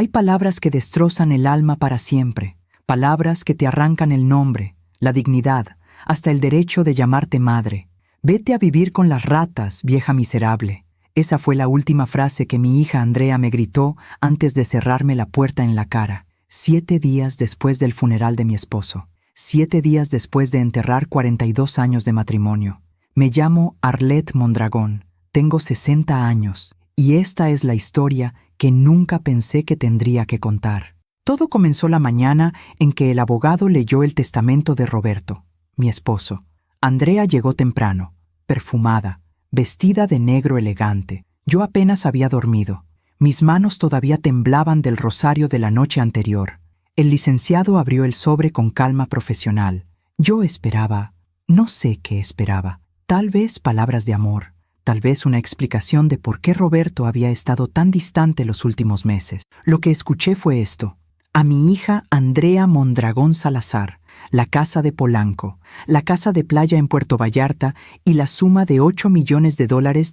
Hay palabras que destrozan el alma para siempre, palabras que te arrancan el nombre, la dignidad, hasta el derecho de llamarte madre. Vete a vivir con las ratas, vieja miserable. Esa fue la última frase que mi hija Andrea me gritó antes de cerrarme la puerta en la cara. 7 días después del funeral de mi esposo. 7 días después de enterrar 42 años de matrimonio. Me llamo Arlette Mondragón. Tengo 60 años. Y esta es la historia que nunca pensé que tendría que contar. Todo comenzó la mañana en que el abogado leyó el testamento de Roberto, mi esposo. Andrea llegó temprano, perfumada, vestida de negro elegante. Yo apenas había dormido. Mis manos todavía temblaban del rosario de la noche anterior. El licenciado abrió el sobre con calma profesional. Yo esperaba, no sé qué esperaba. Tal vez palabras de amor, tal vez una explicación de por qué Roberto había estado tan distante los últimos meses. Lo que escuché fue esto: a mi hija Andrea Mondragón Salazar, la casa de Polanco, la casa de playa en Puerto Vallarta y la suma de $8 millones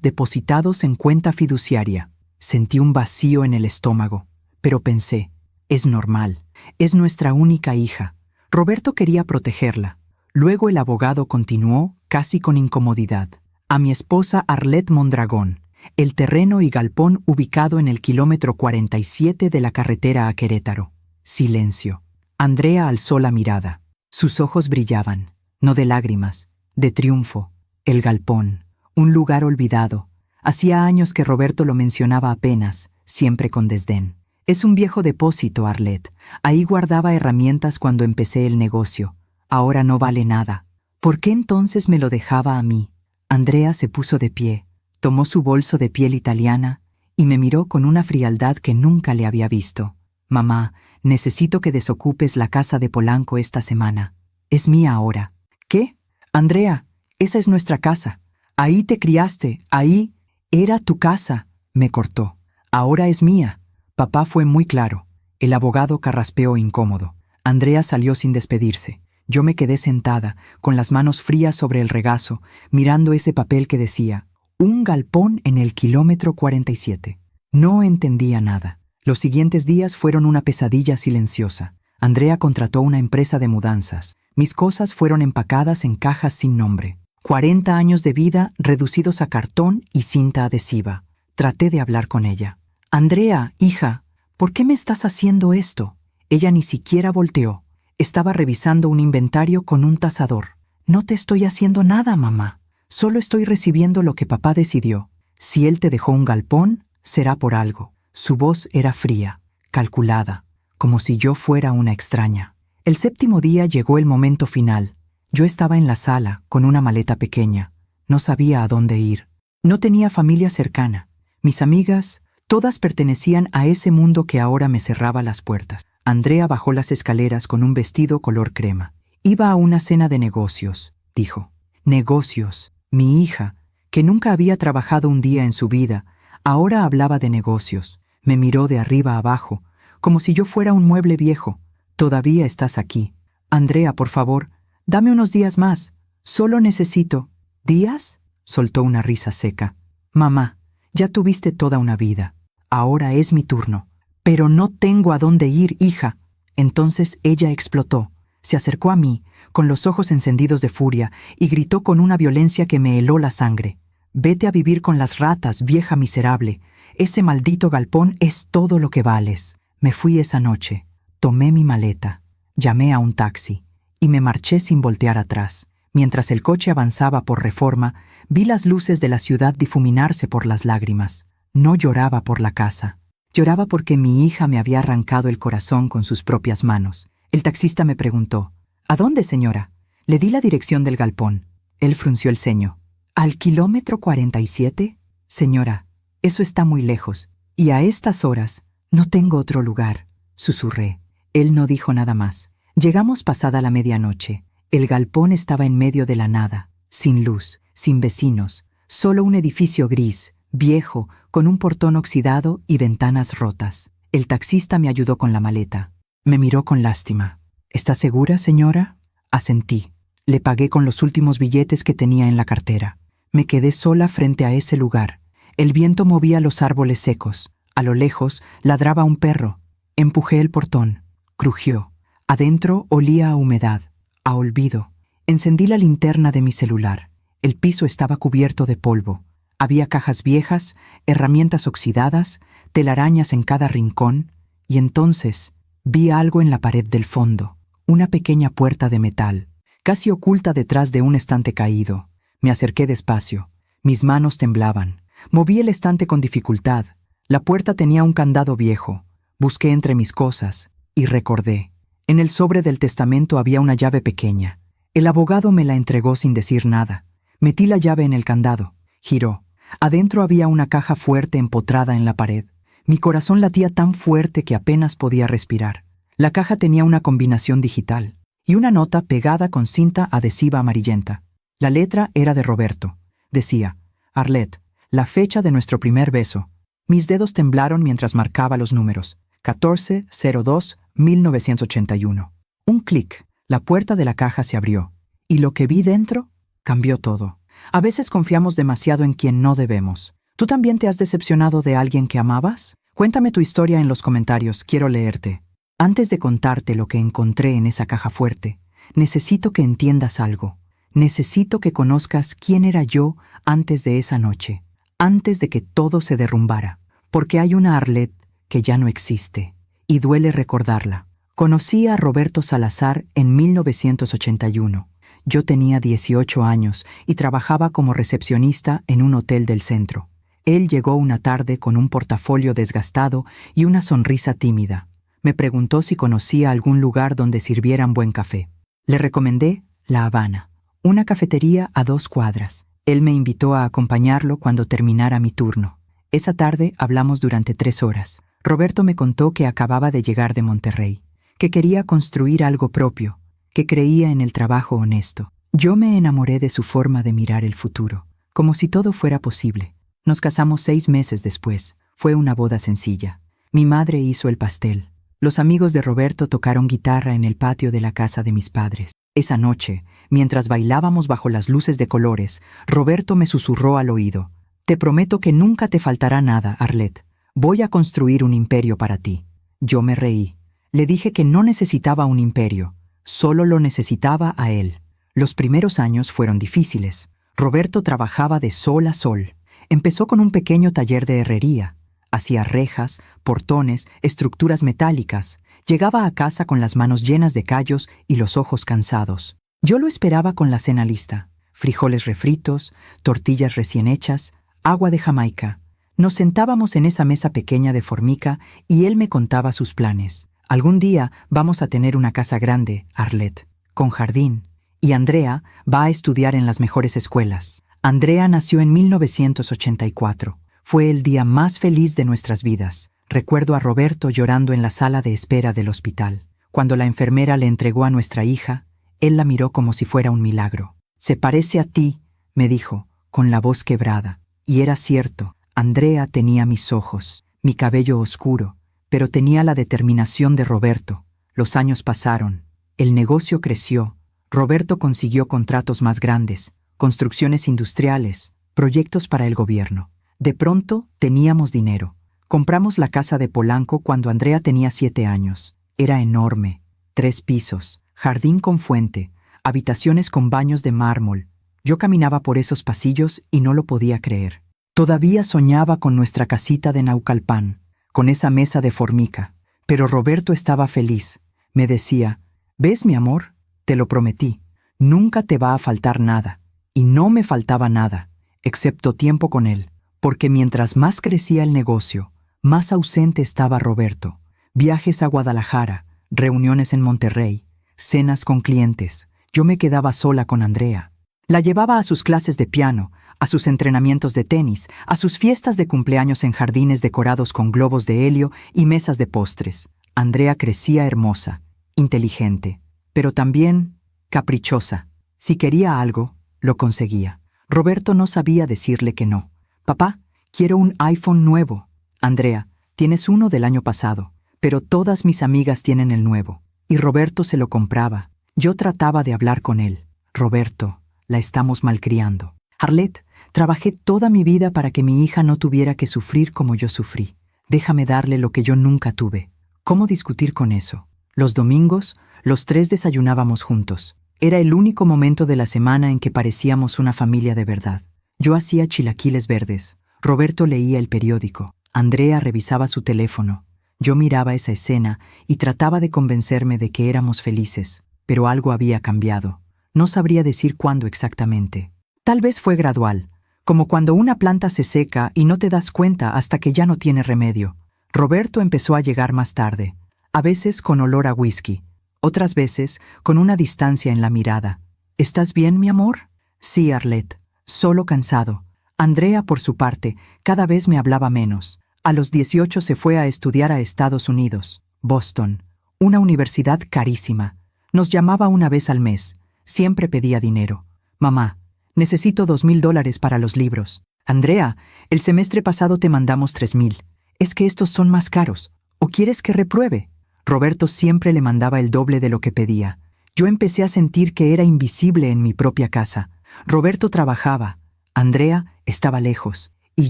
depositados en cuenta fiduciaria. Sentí un vacío en el estómago, pero pensé, es normal, es nuestra única hija. Roberto quería protegerla. Luego el abogado continuó, casi con incomodidad. A mi esposa Arlette Mondragón, el terreno y galpón ubicado en el kilómetro 47 de la carretera a Querétaro. Silencio. Andrea alzó la mirada. Sus ojos brillaban, no de lágrimas, de triunfo. El galpón, un lugar olvidado. Hacía años que Roberto lo mencionaba apenas, siempre con desdén. Es un viejo depósito, Arlette. Ahí guardaba herramientas cuando empecé el negocio. Ahora no vale nada. ¿Por qué entonces me lo dejaba a mí? Andrea se puso de pie, tomó su bolso de piel italiana y me miró con una frialdad que nunca le había visto. Mamá, necesito que desocupes la casa de Polanco esta semana. Es mía ahora. ¿Qué? Andrea, esa es nuestra casa. Ahí te criaste, ahí era tu casa. Me cortó. Ahora es mía. Papá fue muy claro. El abogado carraspeó incómodo. Andrea salió sin despedirse. Yo me quedé sentada, con las manos frías sobre el regazo, mirando ese papel que decía, un galpón en el kilómetro 47. No entendía nada. Los siguientes días fueron una pesadilla silenciosa. Andrea contrató una empresa de mudanzas. Mis cosas fueron empacadas en cajas sin nombre. 40 años de vida reducidos a cartón y cinta adhesiva. Traté de hablar con ella. Andrea, hija, ¿por qué me estás haciendo esto? Ella ni siquiera volteó. Estaba revisando un inventario con un tasador. No te estoy haciendo nada, mamá. Solo estoy recibiendo lo que papá decidió. Si él te dejó un galpón, será por algo. Su voz era fría, calculada, como si yo fuera una extraña. El 7º día llegó el momento final. Yo estaba en la sala, con una maleta pequeña. No sabía a dónde ir. No tenía familia cercana. Mis amigas, todas pertenecían a ese mundo que ahora me cerraba las puertas. Andrea bajó las escaleras con un vestido color crema. Iba a una cena de negocios, dijo. Negocios. Mi hija, que nunca había trabajado un día en su vida, ahora hablaba de negocios. Me miró de arriba a abajo, como si yo fuera un mueble viejo. Todavía estás aquí. Andrea, por favor, dame unos días más. Solo necesito... ¿Días? Soltó una risa seca. Mamá, ya tuviste toda una vida. Ahora es mi turno. Pero no tengo a dónde ir, hija. Entonces ella explotó. Se acercó a mí, con los ojos encendidos de furia, y gritó con una violencia que me heló la sangre. Vete a vivir con las ratas, vieja miserable. Ese maldito galpón es todo lo que vales. Me fui esa noche. Tomé mi maleta. Llamé a un taxi. Y me marché sin voltear atrás. Mientras el coche avanzaba por Reforma, vi las luces de la ciudad difuminarse por las lágrimas. No lloraba por la casa. Lloraba porque mi hija me había arrancado el corazón con sus propias manos. El taxista me preguntó, ¿a dónde, señora? Le di la dirección del galpón. Él frunció el ceño. ¿Al kilómetro 47? Señora, eso está muy lejos. Y a estas horas no tengo otro lugar, susurré. Él no dijo nada más. Llegamos pasada la medianoche. El galpón estaba en medio de la nada, sin luz, sin vecinos, solo un edificio gris, viejo, con un portón oxidado y ventanas rotas. El taxista me ayudó con la maleta. Me miró con lástima. ¿Está segura, señora? Asentí. Le pagué con los últimos billetes que tenía en la cartera. Me quedé sola frente a ese lugar. El viento movía los árboles secos. A lo lejos ladraba un perro. Empujé el portón. Crujió. Adentro olía a humedad, a olvido. Encendí la linterna de mi celular. El piso estaba cubierto de polvo. Había cajas viejas, herramientas oxidadas, telarañas en cada rincón, y entonces vi algo en la pared del fondo, una pequeña puerta de metal, casi oculta detrás de un estante caído. Me acerqué despacio. Mis manos temblaban. Moví el estante con dificultad. La puerta tenía un candado viejo. Busqué entre mis cosas y recordé. En el sobre del testamento había una llave pequeña. El abogado me la entregó sin decir nada. Metí la llave en el candado. Giró. Adentro había una caja fuerte empotrada en la pared. Mi corazón latía tan fuerte que apenas podía respirar. La caja tenía una combinación digital y una nota pegada con cinta adhesiva amarillenta. La letra era de Roberto. Decía: Arlette, la fecha de nuestro primer beso. Mis dedos temblaron mientras marcaba los números. 14-02-1981. Un clic. La puerta de la caja se abrió. Y lo que vi dentro cambió todo. A veces confiamos demasiado en quien no debemos. ¿Tú también te has decepcionado de alguien que amabas? Cuéntame tu historia en los comentarios, quiero leerte. Antes de contarte lo que encontré en esa caja fuerte, necesito que entiendas algo. Necesito que conozcas quién era yo antes de esa noche, antes de que todo se derrumbara, porque hay una Arlette que ya no existe, y duele recordarla. Conocí a Roberto Salazar en 1981. Yo tenía 18 años y trabajaba como recepcionista en un hotel del centro. Él llegó una tarde con un portafolio desgastado y una sonrisa tímida. Me preguntó si conocía algún lugar donde sirvieran buen café. Le recomendé La Habana, una cafetería a 2 cuadras. Él me invitó a acompañarlo cuando terminara mi turno. Esa tarde hablamos durante 3 horas. Roberto me contó que acababa de llegar de Monterrey, que quería construir algo propio, que creía en el trabajo honesto. Yo me enamoré de su forma de mirar el futuro, como si todo fuera posible. Nos casamos 6 meses después. Fue una boda sencilla. Mi madre hizo el pastel. Los amigos de Roberto tocaron guitarra en el patio de la casa de mis padres. Esa noche, mientras bailábamos bajo las luces de colores, Roberto me susurró al oído: «Te prometo que nunca te faltará nada, Arlette. Voy a construir un imperio para ti». Yo me reí. Le dije que no necesitaba un imperio, solo lo necesitaba a él. Los primeros años fueron difíciles. Roberto trabajaba de sol a sol. Empezó con un pequeño taller de herrería. Hacía rejas, portones, estructuras metálicas. Llegaba a casa con las manos llenas de callos y los ojos cansados. Yo lo esperaba con la cena lista: frijoles refritos, tortillas recién hechas, agua de Jamaica. Nos sentábamos en esa mesa pequeña de formica y él me contaba sus planes. «Algún día vamos a tener una casa grande, Arlette, con jardín. Y Andrea va a estudiar en las mejores escuelas». Andrea nació en 1984. Fue el día más feliz de nuestras vidas. Recuerdo a Roberto llorando en la sala de espera del hospital. Cuando la enfermera le entregó a nuestra hija, él la miró como si fuera un milagro. «Se parece a ti», me dijo, con la voz quebrada. Y era cierto. Andrea tenía mis ojos, mi cabello oscuro, pero tenía la determinación de Roberto. Los años pasaron. El negocio creció. Roberto consiguió contratos más grandes, construcciones industriales, proyectos para el gobierno. De pronto teníamos dinero. Compramos la casa de Polanco cuando Andrea tenía 7 años. Era enorme, 3 pisos, jardín con fuente, habitaciones con baños de mármol. Yo caminaba por esos pasillos y no lo podía creer. Todavía soñaba con nuestra casita de Naucalpan, con esa mesa de formica. Pero Roberto estaba feliz. Me decía: «¿Ves, mi amor? Te lo prometí. Nunca te va a faltar nada». Y no me faltaba nada, excepto tiempo con él, porque mientras más crecía el negocio, más ausente estaba Roberto. Viajes a Guadalajara, reuniones en Monterrey, cenas con clientes. Yo me quedaba sola con Andrea. La llevaba a sus clases de piano, a sus entrenamientos de tenis, a sus fiestas de cumpleaños en jardines decorados con globos de helio y mesas de postres. Andrea crecía hermosa, inteligente, pero también caprichosa. Si quería algo, lo conseguía. Roberto no sabía decirle que no. «Papá, quiero un iPhone nuevo». «Andrea, tienes uno del año pasado, pero todas mis amigas tienen el nuevo». Y Roberto se lo compraba. Yo trataba de hablar con él. «Roberto, la estamos malcriando. Arlette, trabajé toda mi vida para que mi hija no tuviera que sufrir como yo sufrí. Déjame darle lo que yo nunca tuve: ¿Cómo discutir con eso? Los domingos, los tres desayunábamos juntos. Era el único momento de la semana en que parecíamos una familia de verdad. Yo hacía chilaquiles verdes. Roberto leía el periódico. Andrea revisaba su teléfono. Yo miraba esa escena y trataba de convencerme de que éramos felices, pero algo había cambiado. No sabría decir cuándo exactamente. Tal vez fue gradual, como cuando una planta se seca y no te das cuenta hasta que ya no tiene remedio. Roberto empezó a llegar más tarde, a veces con olor a whisky, otras veces con una distancia en la mirada. ¿Estás bien, mi amor? Sí, Arlette, solo cansado. Andrea, por su parte, cada vez me hablaba menos. A los 18 se fue a estudiar a Estados Unidos, Boston, una universidad carísima. Nos llamaba una vez al mes. Siempre pedía dinero. Mamá, necesito $2,000 para los libros. Andrea, el semestre pasado te mandamos 3,000. Es que estos son más caros. ¿O quieres que repruebe? Roberto siempre le mandaba el doble de lo que pedía. Yo empecé a sentir que era invisible en mi propia casa. Roberto trabajaba. Andrea estaba lejos. Y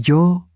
yo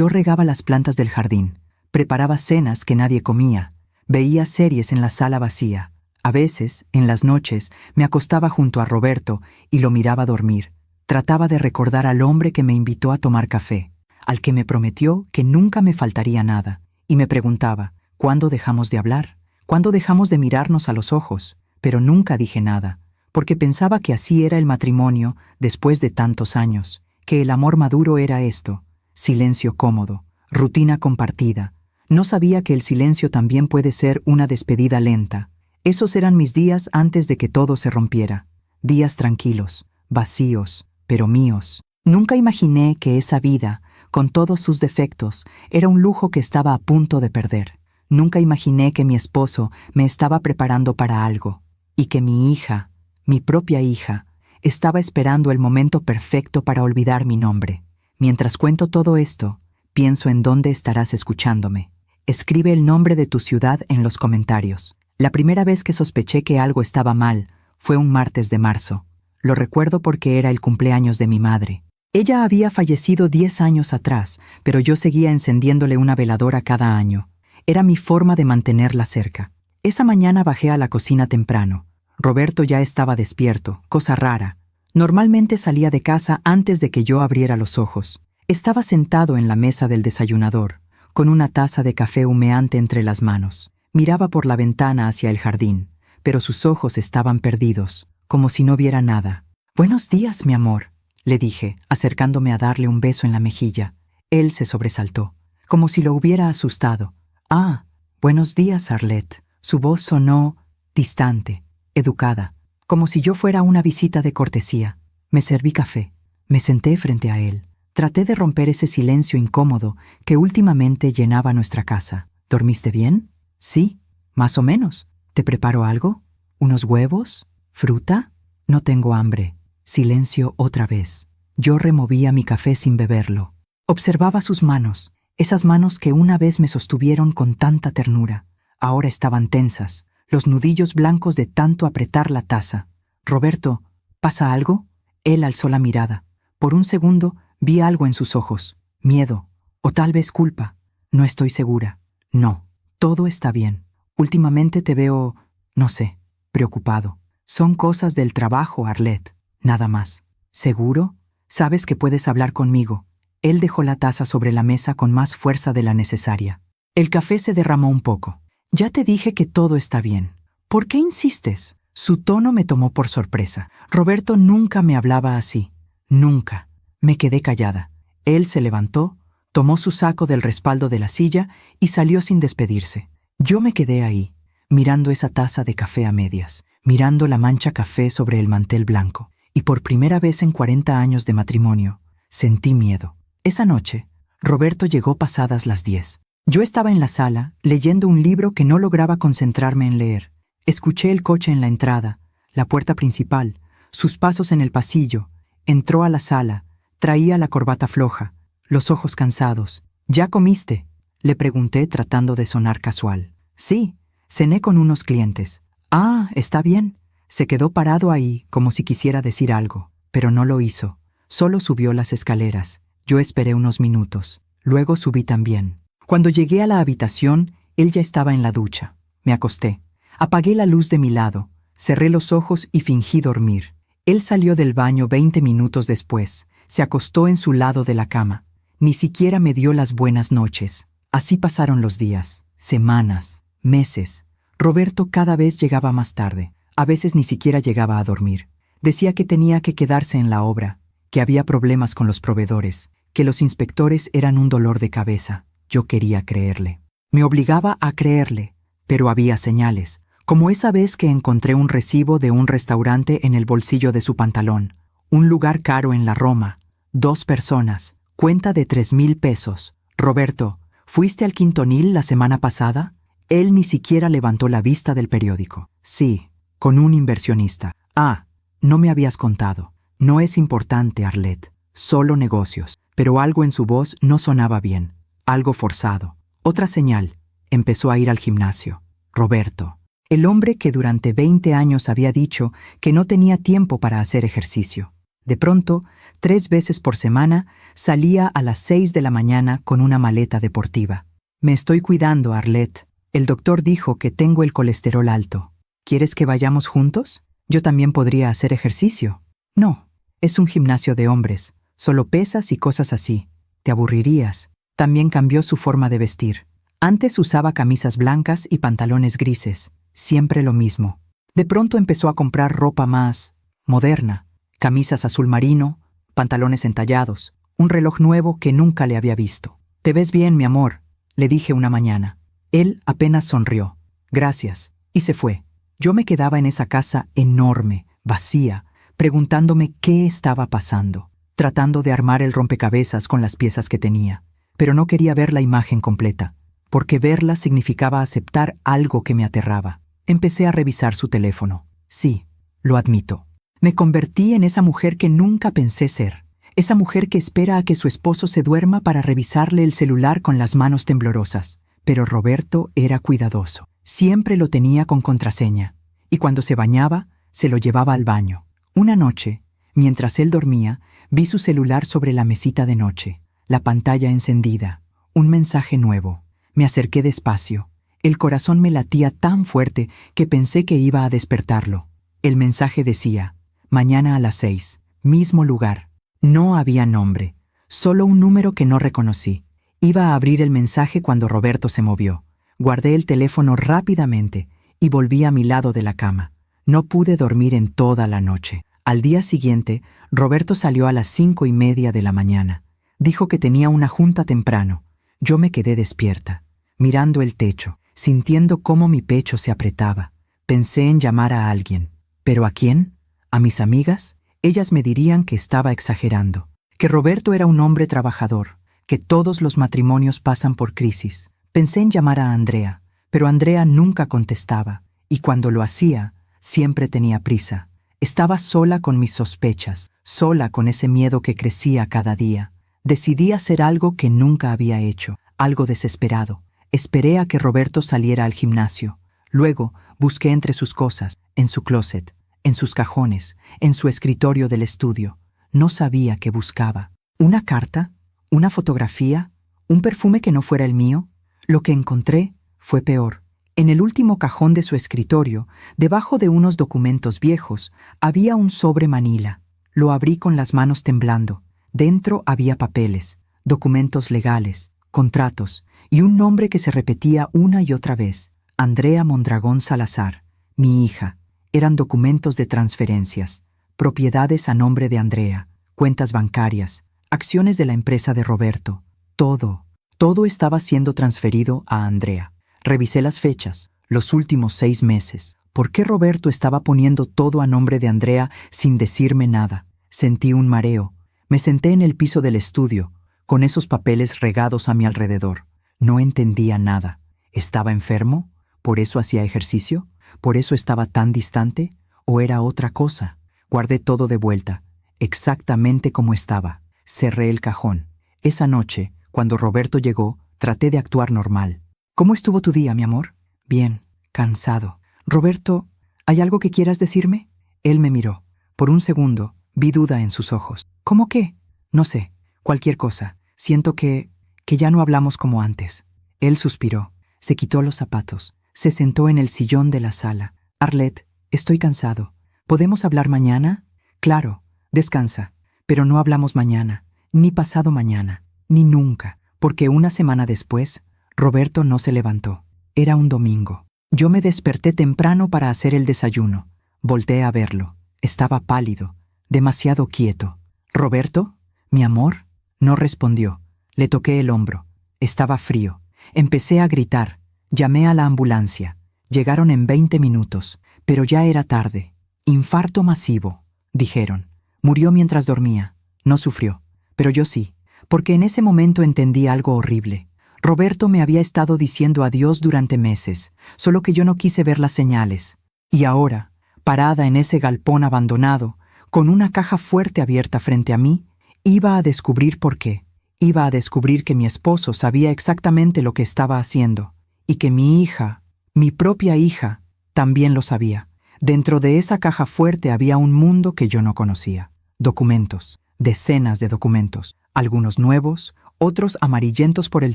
regaba las plantas del jardín. Preparaba cenas que nadie comía. Veía series en la sala vacía. A veces, en las noches, me acostaba junto a Roberto y lo miraba dormir. Trataba de recordar al hombre que me invitó a tomar café, al que me prometió que nunca me faltaría nada, y me preguntaba, ¿cuándo dejamos de hablar? ¿Cuándo dejamos de mirarnos a los ojos? Pero nunca dije nada, porque pensaba que así era el matrimonio después de tantos años, que el amor maduro era esto, silencio cómodo, rutina compartida. No sabía que el silencio también puede ser una despedida lenta. Esos eran mis días antes de que todo se rompiera. Días tranquilos, vacíos, pero míos. Nunca imaginé que esa vida, con todos sus defectos, era un lujo que estaba a punto de perder. Nunca imaginé que mi esposo me estaba preparando para algo, y que mi hija, mi propia hija, estaba esperando el momento perfecto para olvidar mi nombre. Mientras cuento todo esto, pienso en dónde estarás escuchándome. Escribe el nombre de tu ciudad en los comentarios. La primera vez que sospeché que algo estaba mal fue un martes de marzo. Lo recuerdo porque era el cumpleaños de mi madre. Ella había fallecido 10 años atrás, pero yo seguía encendiéndole una veladora cada año. Era mi forma de mantenerla cerca. Esa mañana bajé a la cocina temprano. Roberto ya estaba despierto, cosa rara. Normalmente salía de casa antes de que yo abriera los ojos. Estaba sentado en la mesa del desayunador, con una taza de café humeante entre las manos. Miraba por la ventana hacia el jardín, pero sus ojos estaban perdidos, como si no viera nada. «Buenos días, mi amor», le dije, acercándome a darle un beso en la mejilla. Él se sobresaltó, como si lo hubiera asustado. «Ah, buenos días, Arlette». Su voz sonó distante, educada, como si yo fuera una visita de cortesía. Me serví café. Me senté frente a él. Traté de romper ese silencio incómodo que últimamente llenaba nuestra casa. «¿Dormiste bien?» «Sí, más o menos. ¿Te preparo algo? ¿Unos huevos? ¿Fruta?» «No tengo hambre». Silencio otra vez. Yo removía mi café sin beberlo. Observaba sus manos, esas manos que una vez me sostuvieron con tanta ternura. Ahora estaban tensas, los nudillos blancos de tanto apretar la taza. «Roberto, ¿pasa algo?» Él alzó la mirada. Por un segundo vi algo en sus ojos. Miedo, o tal vez culpa. No estoy segura. «No, todo está bien. Últimamente te veo, no sé, preocupado. Son cosas del trabajo, Arlette. Nada más». «¿Seguro? Sabes que puedes hablar conmigo». Él dejó la taza sobre la mesa con más fuerza de la necesaria. El café se derramó un poco. «Ya te dije que todo está bien. ¿Por qué insistes?» Su tono me tomó por sorpresa. Roberto nunca me hablaba así. Nunca. Me quedé callada. Él se levantó, tomó su saco del respaldo de la silla y salió sin despedirse. Yo me quedé ahí, mirando esa taza de café a medias, mirando la mancha café sobre el mantel blanco. Y por primera vez en 40 años de matrimonio, sentí miedo. Esa noche, Roberto llegó pasadas las 10. Yo estaba en la sala, leyendo un libro que no lograba concentrarme en leer. Escuché el coche en la entrada, la puerta principal, sus pasos en el pasillo. Entró a la sala, traía la corbata floja, los ojos cansados. «¿Ya comiste?», le pregunté tratando de sonar casual. «Sí, cené con unos clientes». «Ah, está bien». Se quedó parado ahí como si quisiera decir algo, pero no lo hizo. Solo subió las escaleras. Yo esperé unos minutos. Luego subí también. Cuando llegué a la habitación, Él ya estaba en la ducha. Me acosté. Apagué la luz de mi lado, cerré los ojos y fingí dormir. Él salió del baño 20 minutos después. Se acostó en su lado de la cama. Ni siquiera me dio las buenas noches. Así pasaron los días, semanas, meses. Roberto cada vez llegaba más tarde. A veces ni siquiera llegaba a dormir. Decía que tenía que quedarse en la obra, que había problemas con los proveedores, que los inspectores eran un dolor de cabeza. Yo quería creerle. Me obligaba a creerle, pero había señales, como esa vez que encontré un recibo de un restaurante en el bolsillo de su pantalón, un lugar caro en la Roma, 2 personas, cuenta de 3,000 pesos. Roberto, ¿fuiste al Quintonil la semana pasada? Él ni siquiera levantó la vista del periódico. Sí, con un inversionista. Ah, no me habías contado. No es importante, Arlette. Solo negocios. Pero algo en su voz no sonaba bien. Algo forzado. Otra señal. Empezó a ir al gimnasio. Roberto. El hombre que durante 20 años había dicho que no tenía tiempo para hacer ejercicio. De pronto, 3 veces por semana, salía a las 6 de la mañana con una maleta deportiva. Me estoy cuidando, Arlette. El doctor dijo que tengo el colesterol alto. ¿Quieres que vayamos juntos? Yo también podría hacer ejercicio. No, es un gimnasio de hombres. Solo pesas y cosas así. Te aburrirías. También cambió su forma de vestir. Antes usaba camisas blancas y pantalones grises. Siempre lo mismo. De pronto empezó a comprar ropa más moderna. Camisas azul marino, pantalones entallados, un reloj nuevo que nunca le había visto. «Te ves bien, mi amor», le dije una mañana. Él apenas sonrió. «Gracias», y se fue. Yo me quedaba en esa casa enorme, vacía, preguntándome qué estaba pasando, tratando de armar el rompecabezas con las piezas que tenía. Pero no quería ver la imagen completa, porque verla significaba aceptar algo que me aterraba. Empecé a revisar su teléfono. Sí, lo admito. Me convertí en esa mujer que nunca pensé ser. Esa mujer que espera a que su esposo se duerma para revisarle el celular con las manos temblorosas. Pero Roberto era cuidadoso. Siempre lo tenía con contraseña. Y cuando se bañaba, se lo llevaba al baño. Una noche, mientras él dormía, vi su celular sobre la mesita de noche. La pantalla encendida. Un mensaje nuevo. Me acerqué despacio. El corazón me latía tan fuerte que pensé que iba a despertarlo. El mensaje decía: «Mañana a las 6, mismo lugar». No había nombre, solo un número que no reconocí. Iba a abrir el mensaje cuando Roberto se movió. Guardé el teléfono rápidamente y volví a mi lado de la cama. No pude dormir en toda la noche. Al día siguiente, Roberto salió a las 5:30 de la mañana. Dijo que tenía una junta temprano. Yo me quedé despierta, mirando el techo, sintiendo cómo mi pecho se apretaba. Pensé en llamar a alguien. ¿Pero a quién? ¿A mis amigas? Ellas me dirían que estaba exagerando, que Roberto era un hombre trabajador, que todos los matrimonios pasan por crisis. Pensé en llamar a Andrea, pero Andrea nunca contestaba, y cuando lo hacía, siempre tenía prisa. Estaba sola con mis sospechas, sola con ese miedo que crecía cada día. Decidí hacer algo que nunca había hecho, algo desesperado. Esperé a que Roberto saliera al gimnasio. Luego busqué entre sus cosas, en su closet, en sus cajones, en su escritorio del estudio. No sabía qué buscaba. ¿Una carta? ¿Una fotografía? ¿Un perfume que no fuera el mío? Lo que encontré fue peor. En el último cajón de su escritorio, debajo de unos documentos viejos, había un sobre manila. Lo abrí con las manos temblando. Dentro había papeles, documentos legales, contratos y un nombre que se repetía una y otra vez: Andrea Mondragón Salazar, mi hija. Eran documentos de transferencias, propiedades a nombre de Andrea, cuentas bancarias, acciones de la empresa de Roberto. Todo estaba siendo transferido a Andrea. Revisé las fechas, los últimos 6 meses. ¿Por qué Roberto estaba poniendo todo a nombre de Andrea sin decirme nada? Sentí un mareo. Me senté en el piso del estudio, con esos papeles regados a mi alrededor. No entendía nada. ¿Estaba enfermo? ¿Por eso hacía ejercicio? ¿Por eso estaba tan distante? ¿O era otra cosa? Guardé todo de vuelta, exactamente como estaba. Cerré el cajón. Esa noche, cuando Roberto llegó, traté de actuar normal. ¿Cómo estuvo tu día, mi amor? Bien, cansado. Roberto, ¿hay algo que quieras decirme? Él me miró. Por un segundo, vi duda en sus ojos. ¿Cómo qué? No sé, cualquier cosa. Siento que ya no hablamos como antes. Él suspiró. Se quitó los zapatos. Se sentó en el sillón de la sala. Arlette, estoy cansado. ¿Podemos hablar mañana? Claro, descansa. Pero no hablamos mañana, ni pasado mañana, ni nunca, porque una semana después, Roberto no se levantó. Era un domingo. Yo me desperté temprano para hacer el desayuno. Volteé a verlo. Estaba pálido, demasiado quieto. ¿Roberto? ¿Mi amor? No respondió. Le toqué el hombro. Estaba frío. Empecé a gritar. Llamé a la ambulancia. Llegaron en 20 minutos, pero ya era tarde. Infarto masivo, dijeron. Murió mientras dormía. No sufrió, pero yo sí, porque en ese momento entendí algo horrible. Roberto me había estado diciendo adiós durante meses, solo que yo no quise ver las señales. Y ahora, parada en ese galpón abandonado, con una caja fuerte abierta frente a mí, iba a descubrir por qué. Iba a descubrir que mi esposo sabía exactamente lo que estaba haciendo, y que mi hija, mi propia hija, también lo sabía. Dentro de esa caja fuerte había un mundo que yo no conocía. Documentos, decenas de documentos, algunos nuevos, otros amarillentos por el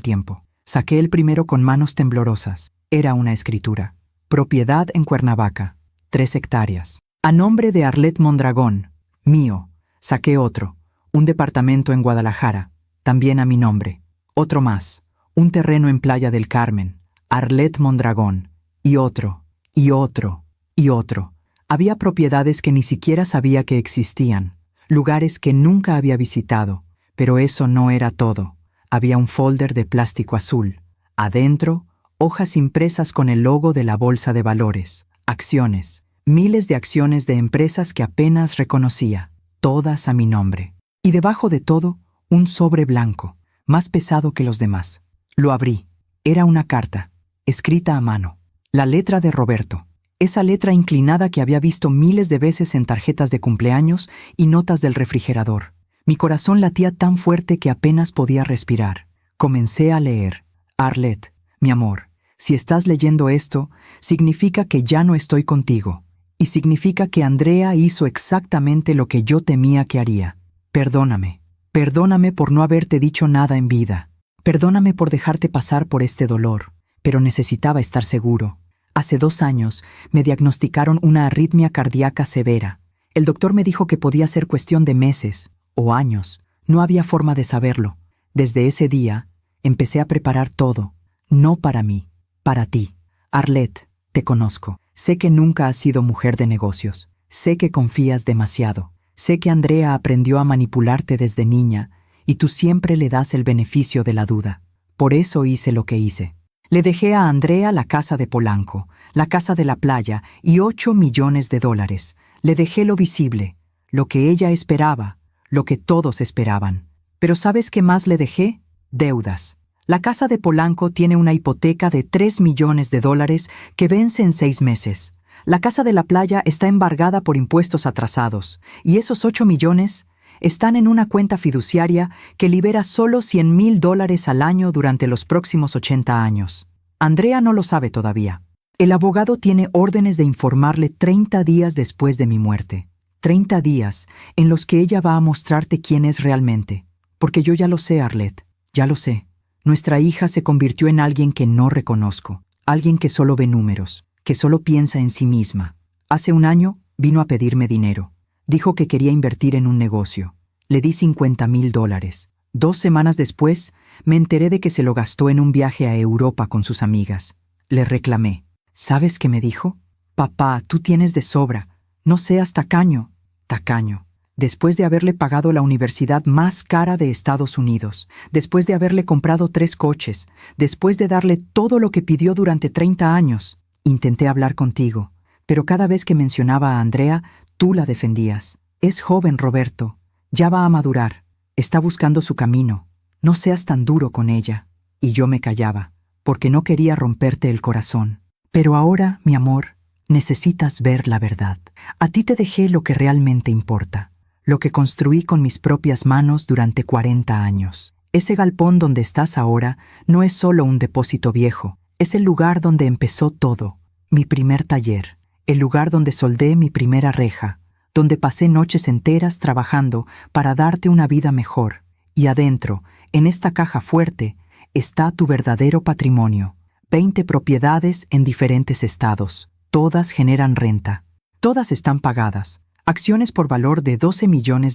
tiempo. Saqué el primero con manos temblorosas. Era una escritura. Propiedad en Cuernavaca, 3 hectáreas. A nombre de Arlette Mondragón, mío. Saqué otro. Un departamento en Guadalajara, también a mi nombre. Otro más. Un terreno en Playa del Carmen, Arlette Mondragón. Y otro, y otro, y otro. Había propiedades que ni siquiera sabía que existían. Lugares que nunca había visitado. Pero eso no era todo. Había un folder de plástico azul. Adentro, hojas impresas con el logo de la bolsa de valores. Acciones. Miles de acciones de empresas que apenas reconocía. Todas a mi nombre. Y debajo de todo, un sobre blanco, más pesado que los demás. Lo abrí. Era una carta, escrita a mano. La letra de Roberto. Esa letra inclinada que había visto miles de veces en tarjetas de cumpleaños y notas del refrigerador. Mi corazón latía tan fuerte que apenas podía respirar. Comencé a leer. Arlette, mi amor, si estás leyendo esto, significa que ya no estoy contigo. Y significa que Andrea hizo exactamente lo que yo temía que haría. Perdóname. Perdóname por no haberte dicho nada en vida. Perdóname por dejarte pasar por este dolor. Pero necesitaba estar seguro. Hace 2 años me diagnosticaron una arritmia cardíaca severa. El doctor me dijo que podía ser cuestión de meses o años. No había forma de saberlo. Desde ese día, empecé a preparar todo. No para mí, para ti. Arlette, te conozco. Sé que nunca has sido mujer de negocios. Sé que confías demasiado. Sé que Andrea aprendió a manipularte desde niña y tú siempre le das el beneficio de la duda. Por eso hice lo que hice. Le dejé a Andrea la casa de Polanco, la casa de la playa y $8 millones. Le dejé lo visible, lo que ella esperaba, lo que todos esperaban. Pero ¿sabes qué más le dejé? Deudas. La casa de Polanco tiene una hipoteca de $3 millones que vence en 6 meses. La casa de la playa está embargada por impuestos atrasados, y esos 8 millones están en una cuenta fiduciaria que libera solo $100,000 al año durante los próximos 80 años. Andrea no lo sabe todavía. El abogado tiene órdenes de informarle 30 días después de mi muerte. 30 días en los que ella va a mostrarte quién es realmente. Porque yo ya lo sé, Arlette, ya lo sé. Nuestra hija se convirtió en alguien que no reconozco, alguien que solo ve números, que solo piensa en sí misma. Hace 1 año vino a pedirme dinero. Dijo que quería invertir en un negocio. Le di $50,000. 2 semanas después, me enteré de que se lo gastó en un viaje a Europa con sus amigas. Le reclamé. ¿Sabes qué me dijo? Papá, tú tienes de sobra. No seas tacaño. Tacaño. Después de haberle pagado la universidad más cara de Estados Unidos, después de haberle comprado 3 coches, después de darle todo lo que pidió durante 30 años. Intenté hablar contigo, pero cada vez que mencionaba a Andrea, tú la defendías. Es joven, Roberto. Ya va a madurar. Está buscando su camino. No seas tan duro con ella. Y yo me callaba, porque no quería romperte el corazón. Pero ahora, mi amor, necesitas ver la verdad. A ti te dejé lo que realmente importa. Lo que construí con mis propias manos durante 40 años. Ese galpón donde estás ahora no es solo un depósito viejo. Es el lugar donde empezó todo. Mi primer taller. El lugar donde soldé mi primera reja, donde pasé noches enteras trabajando para darte una vida mejor. Y adentro, en esta caja fuerte, está tu verdadero patrimonio. 20 propiedades en diferentes estados. Todas generan renta. Todas están pagadas. Acciones por valor de $12 millones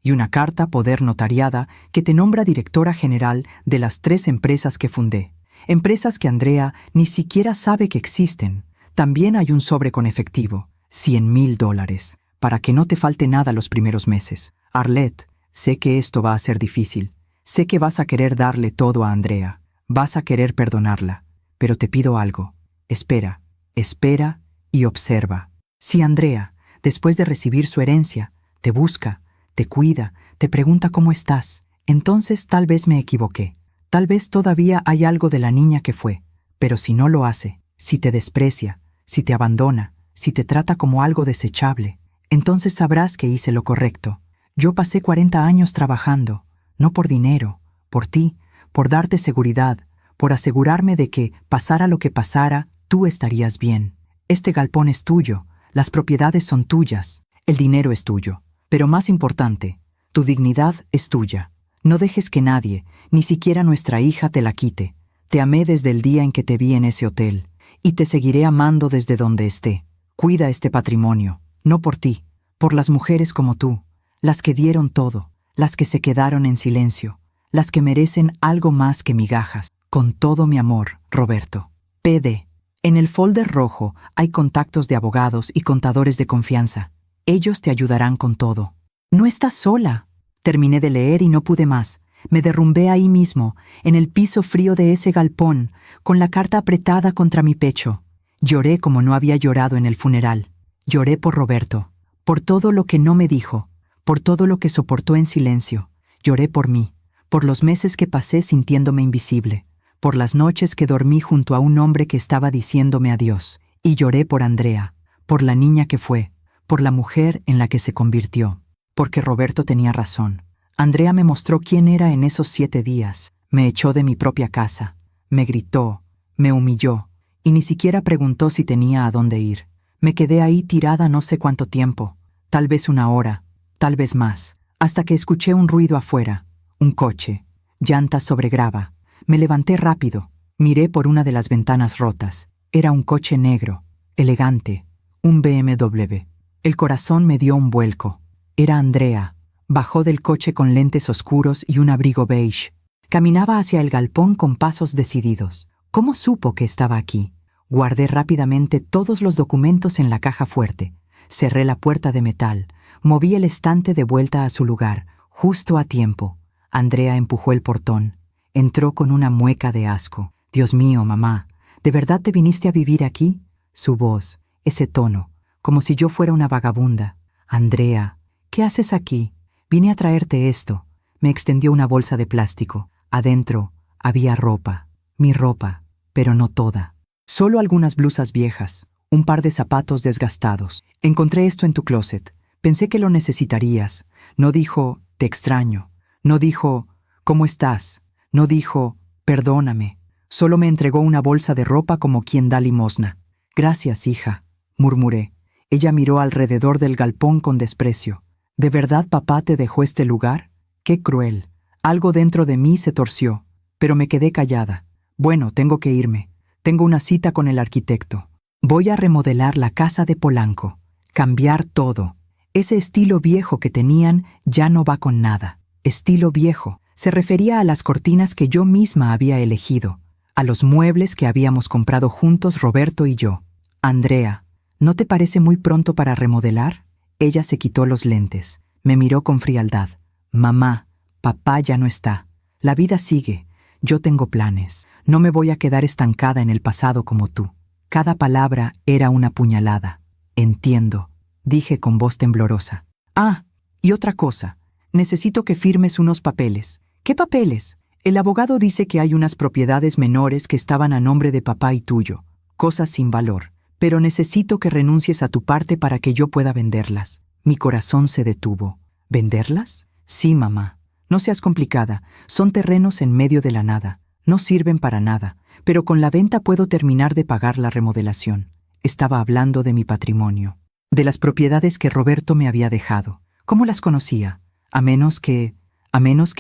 y una carta poder notariada que te nombra directora general de las 3 empresas que fundé. Empresas que Andrea ni siquiera sabe que existen. También hay un sobre con efectivo, $100,000, para que no te falte nada los primeros meses. Arlette, sé que esto va a ser difícil. Sé que vas a querer darle todo a Andrea. Vas a querer perdonarla. Pero te pido algo. Espera y observa. Si Andrea, después de recibir su herencia, te busca, te cuida, te pregunta cómo estás, entonces tal vez me equivoqué. Tal vez todavía hay algo de la niña que fue. Pero si no lo hace, si te desprecia, si te abandona, si te trata como algo desechable, entonces sabrás que hice lo correcto. Yo pasé 40 años trabajando, no por dinero, por ti, por darte seguridad, por asegurarme de que, pasara lo que pasara, tú estarías bien. Este galpón es tuyo, las propiedades son tuyas, el dinero es tuyo. Pero más importante, tu dignidad es tuya. No dejes que nadie, ni siquiera nuestra hija, te la quite. Te amé desde el día en que te vi en ese hotel, y te seguiré amando desde donde esté. Cuida este patrimonio, no por ti, por las mujeres como tú, las que dieron todo, las que se quedaron en silencio, las que merecen algo más que migajas. Con todo mi amor, Roberto. PD. En el folder rojo hay contactos de abogados y contadores de confianza. Ellos te ayudarán con todo. No estás sola. Terminé de leer y no pude más. Me derrumbé ahí mismo, en el piso frío de ese galpón, con la carta apretada contra mi pecho. Lloré como no había llorado en el funeral. Lloré por Roberto, por todo lo que no me dijo, por todo lo que soportó en silencio. Lloré por mí, por los meses que pasé sintiéndome invisible, por las noches que dormí junto a un hombre que estaba diciéndome adiós. Y lloré por Andrea, por la niña que fue, por la mujer en la que se convirtió. Porque Roberto tenía razón. Andrea me mostró quién era en esos 7 días. Me echó de mi propia casa. Me gritó, me humilló, y ni siquiera preguntó si tenía a dónde ir. Me quedé ahí tirada no sé cuánto tiempo, tal vez 1 hora, tal vez más, hasta que escuché un ruido afuera, un coche, llantas sobre grava. Me levanté rápido, miré por una de las ventanas rotas. Era un coche negro, elegante, un BMW. El corazón me dio un vuelco. Era Andrea. Bajó del coche con lentes oscuros y un abrigo beige. Caminaba hacia el galpón con pasos decididos. ¿Cómo supo que estaba aquí? Guardé rápidamente todos los documentos en la caja fuerte. Cerré la puerta de metal. Moví el estante de vuelta a su lugar, justo a tiempo. Andrea empujó el portón. Entró con una mueca de asco. «Dios mío, mamá, ¿de verdad te viniste a vivir aquí?» Su voz, ese tono, como si yo fuera una vagabunda. «Andrea, ¿qué haces aquí? Vine a traerte esto». Me extendió una bolsa de plástico. Adentro había ropa, mi ropa, pero no toda. Solo algunas blusas viejas, un par de zapatos desgastados. «Encontré esto en tu closet. Pensé que lo necesitarías». No dijo, «te extraño». No dijo, «¿cómo estás?». No dijo, «perdóname». Solo me entregó una bolsa de ropa como quien da limosna. «Gracias, hija», murmuré. Ella miró alrededor del galpón con desprecio. «¿De verdad papá te dejó este lugar? ¡Qué cruel!». Algo dentro de mí se torció, pero me quedé callada. «Bueno, tengo que irme. Tengo una cita con el arquitecto. Voy a remodelar la casa de Polanco. Cambiar todo. Ese estilo viejo que tenían ya no va con nada». Estilo viejo. Se refería a las cortinas que yo misma había elegido, a los muebles que habíamos comprado juntos Roberto y yo. «Andrea, ¿no te parece muy pronto para remodelar?». Ella se quitó los lentes, me miró con frialdad. «Mamá, papá ya no está. La vida sigue. Yo tengo planes. No me voy a quedar estancada en el pasado como tú». Cada palabra era una puñalada. «Entiendo», dije con voz temblorosa. «Ah, y otra cosa. Necesito que firmes unos papeles». «¿Qué papeles?». «El abogado dice que hay unas propiedades menores que estaban a nombre de papá y tuyo, cosas sin valor, pero necesito que renuncies a tu parte para que yo pueda venderlas». Mi corazón se detuvo. «¿Venderlas?». «Sí, mamá. No seas complicada. Son terrenos en medio de la nada. No sirven para nada, pero con la venta puedo terminar de pagar la remodelación». Estaba hablando de mi patrimonio, de las propiedades que Roberto me había dejado. ¿Cómo las conocía? A menos que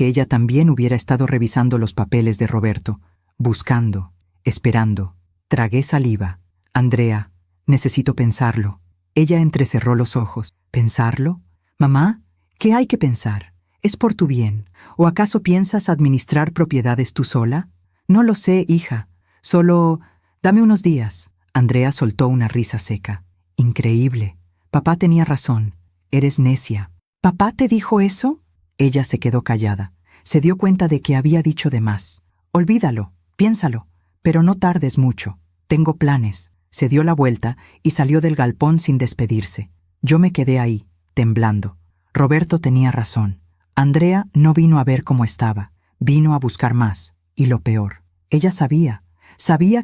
ella también hubiera estado revisando los papeles de Roberto, buscando. esperando. Tragué saliva. Andrea, necesito pensarlo. Ella entrecerró los ojos. ¿Pensarlo? Mamá, ¿qué hay que pensar? ¿Es por tu bien? ¿O acaso piensas administrar propiedades tú sola? No lo sé, hija. Solo dame unos días. Andrea soltó una risa seca. Increíble. Papá tenía razón. Eres necia. ¿Papá te dijo eso? Ella se quedó callada. Se dio cuenta de que había dicho de más. Olvídalo, piénsalo, pero no tardes mucho. Tengo planes. Se dio la vuelta y salió del galpón sin despedirse. Yo me quedé ahí, temblando. Roberto tenía razón. Andrea no vino a ver cómo estaba. Vino a buscar más. Y lo peor, ella sabía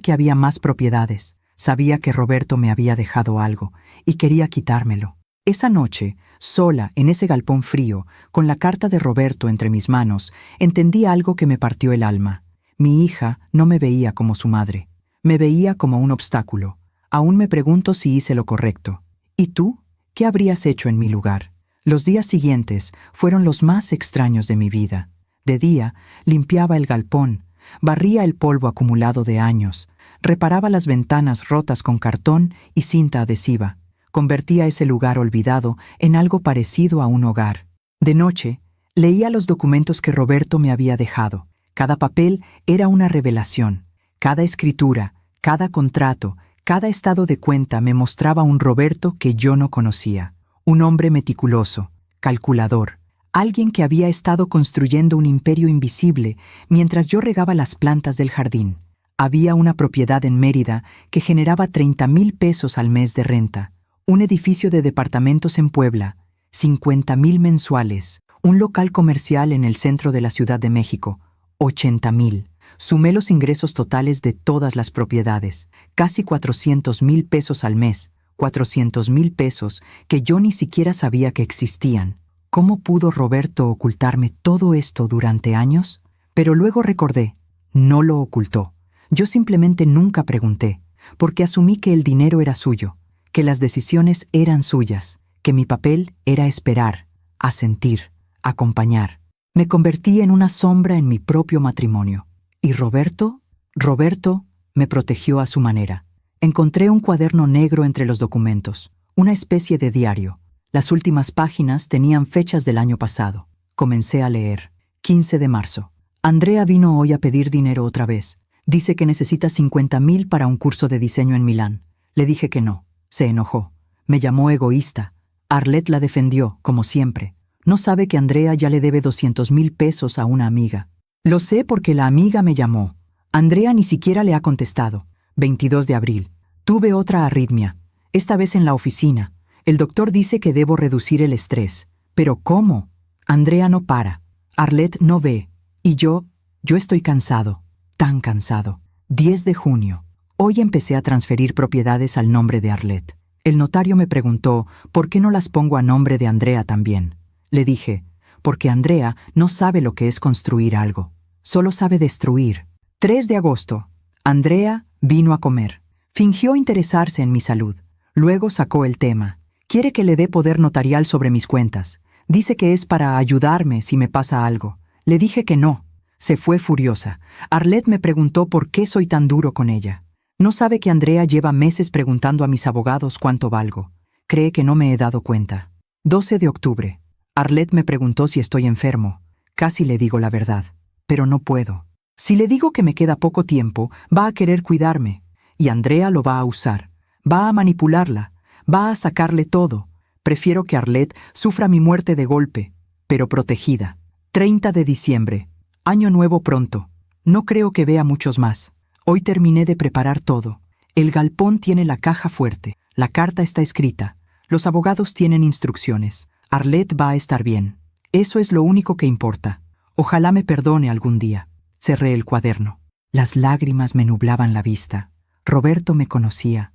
que había más propiedades. Sabía que Roberto me había dejado algo y quería quitármelo. Esa noche, sola en ese galpón frío, con la carta de Roberto entre mis manos, entendí algo que me partió el alma. Mi hija no me veía como su madre. Me veía como un obstáculo. Aún me pregunto si hice lo correcto. ¿Y tú? ¿Qué habrías hecho en mi lugar? Los días siguientes fueron los más extraños de mi vida. De día, limpiaba el galpón, barría el polvo acumulado de años, reparaba las ventanas rotas con cartón y cinta adhesiva, convertía ese lugar olvidado en algo parecido a un hogar. De noche, leía los documentos que Roberto me había dejado. Cada papel era una revelación. Cada escritura, cada contrato, cada estado de cuenta me mostraba un Roberto que yo no conocía. Un hombre meticuloso, calculador, alguien que había estado construyendo un imperio invisible mientras yo regaba las plantas del jardín. Había una propiedad en Mérida que generaba 30,000 pesos al mes de renta, un edificio de departamentos en Puebla, 50,000 mensuales, un local comercial en el centro de la Ciudad de México, 80,000. Sumé los ingresos totales de todas las propiedades, casi 400,000 pesos al mes, 400,000 pesos que yo ni siquiera sabía que existían. ¿Cómo pudo Roberto ocultarme todo esto durante años? Pero luego recordé, no lo ocultó. Yo simplemente nunca pregunté, porque asumí que el dinero era suyo, que las decisiones eran suyas, que mi papel era esperar, asentir, acompañar. Me convertí en una sombra en mi propio matrimonio. ¿Y Roberto? Roberto me protegió a su manera. Encontré un cuaderno negro entre los documentos, una especie de diario. Las últimas páginas tenían fechas del año pasado. Comencé a leer. 15 de marzo. Andrea vino hoy a pedir dinero otra vez. Dice que necesita 50,000 para un curso de diseño en Milán. Le dije que no. Se enojó. Me llamó egoísta. Arlette la defendió, como siempre. No sabe que Andrea ya le debe 200,000 pesos a una amiga. Lo sé porque la amiga me llamó. Andrea ni siquiera le ha contestado. 22 de abril. Tuve otra arritmia. Esta vez en la oficina. El doctor dice que debo reducir el estrés. ¿Pero cómo? Andrea no para. Arlette no ve. Y yo estoy cansado. Tan cansado. 10 de junio. Hoy empecé a transferir propiedades al nombre de Arlette. El notario me preguntó por qué no las pongo a nombre de Andrea también. Le dije, porque Andrea no sabe lo que es construir algo. Solo sabe destruir. 3 de agosto. Andrea vino a comer. Fingió interesarse en mi salud. Luego sacó el tema. Quiere que le dé poder notarial sobre mis cuentas. Dice que es para ayudarme si me pasa algo. Le dije que no. Se fue furiosa. Arlette me preguntó por qué soy tan duro con ella. No sabe que Andrea lleva meses preguntando a mis abogados cuánto valgo. Cree que no me he dado cuenta. 12 de octubre. Arlette me preguntó si estoy enfermo. Casi le digo la verdad. Pero no puedo. Si le digo que me queda poco tiempo, va a querer cuidarme. Y Andrea lo va a usar. Va a manipularla. Va a sacarle todo. Prefiero que Arlette sufra mi muerte de golpe, pero protegida. 30 de diciembre. Año nuevo pronto. No creo que vea muchos más. Hoy terminé de preparar todo. El galpón tiene la caja fuerte. La carta está escrita. Los abogados tienen instrucciones. Arlette va a estar bien. Eso es lo único que importa. Ojalá me perdone algún día. Cerré el cuaderno. Las lágrimas me nublaban la vista. Roberto me conocía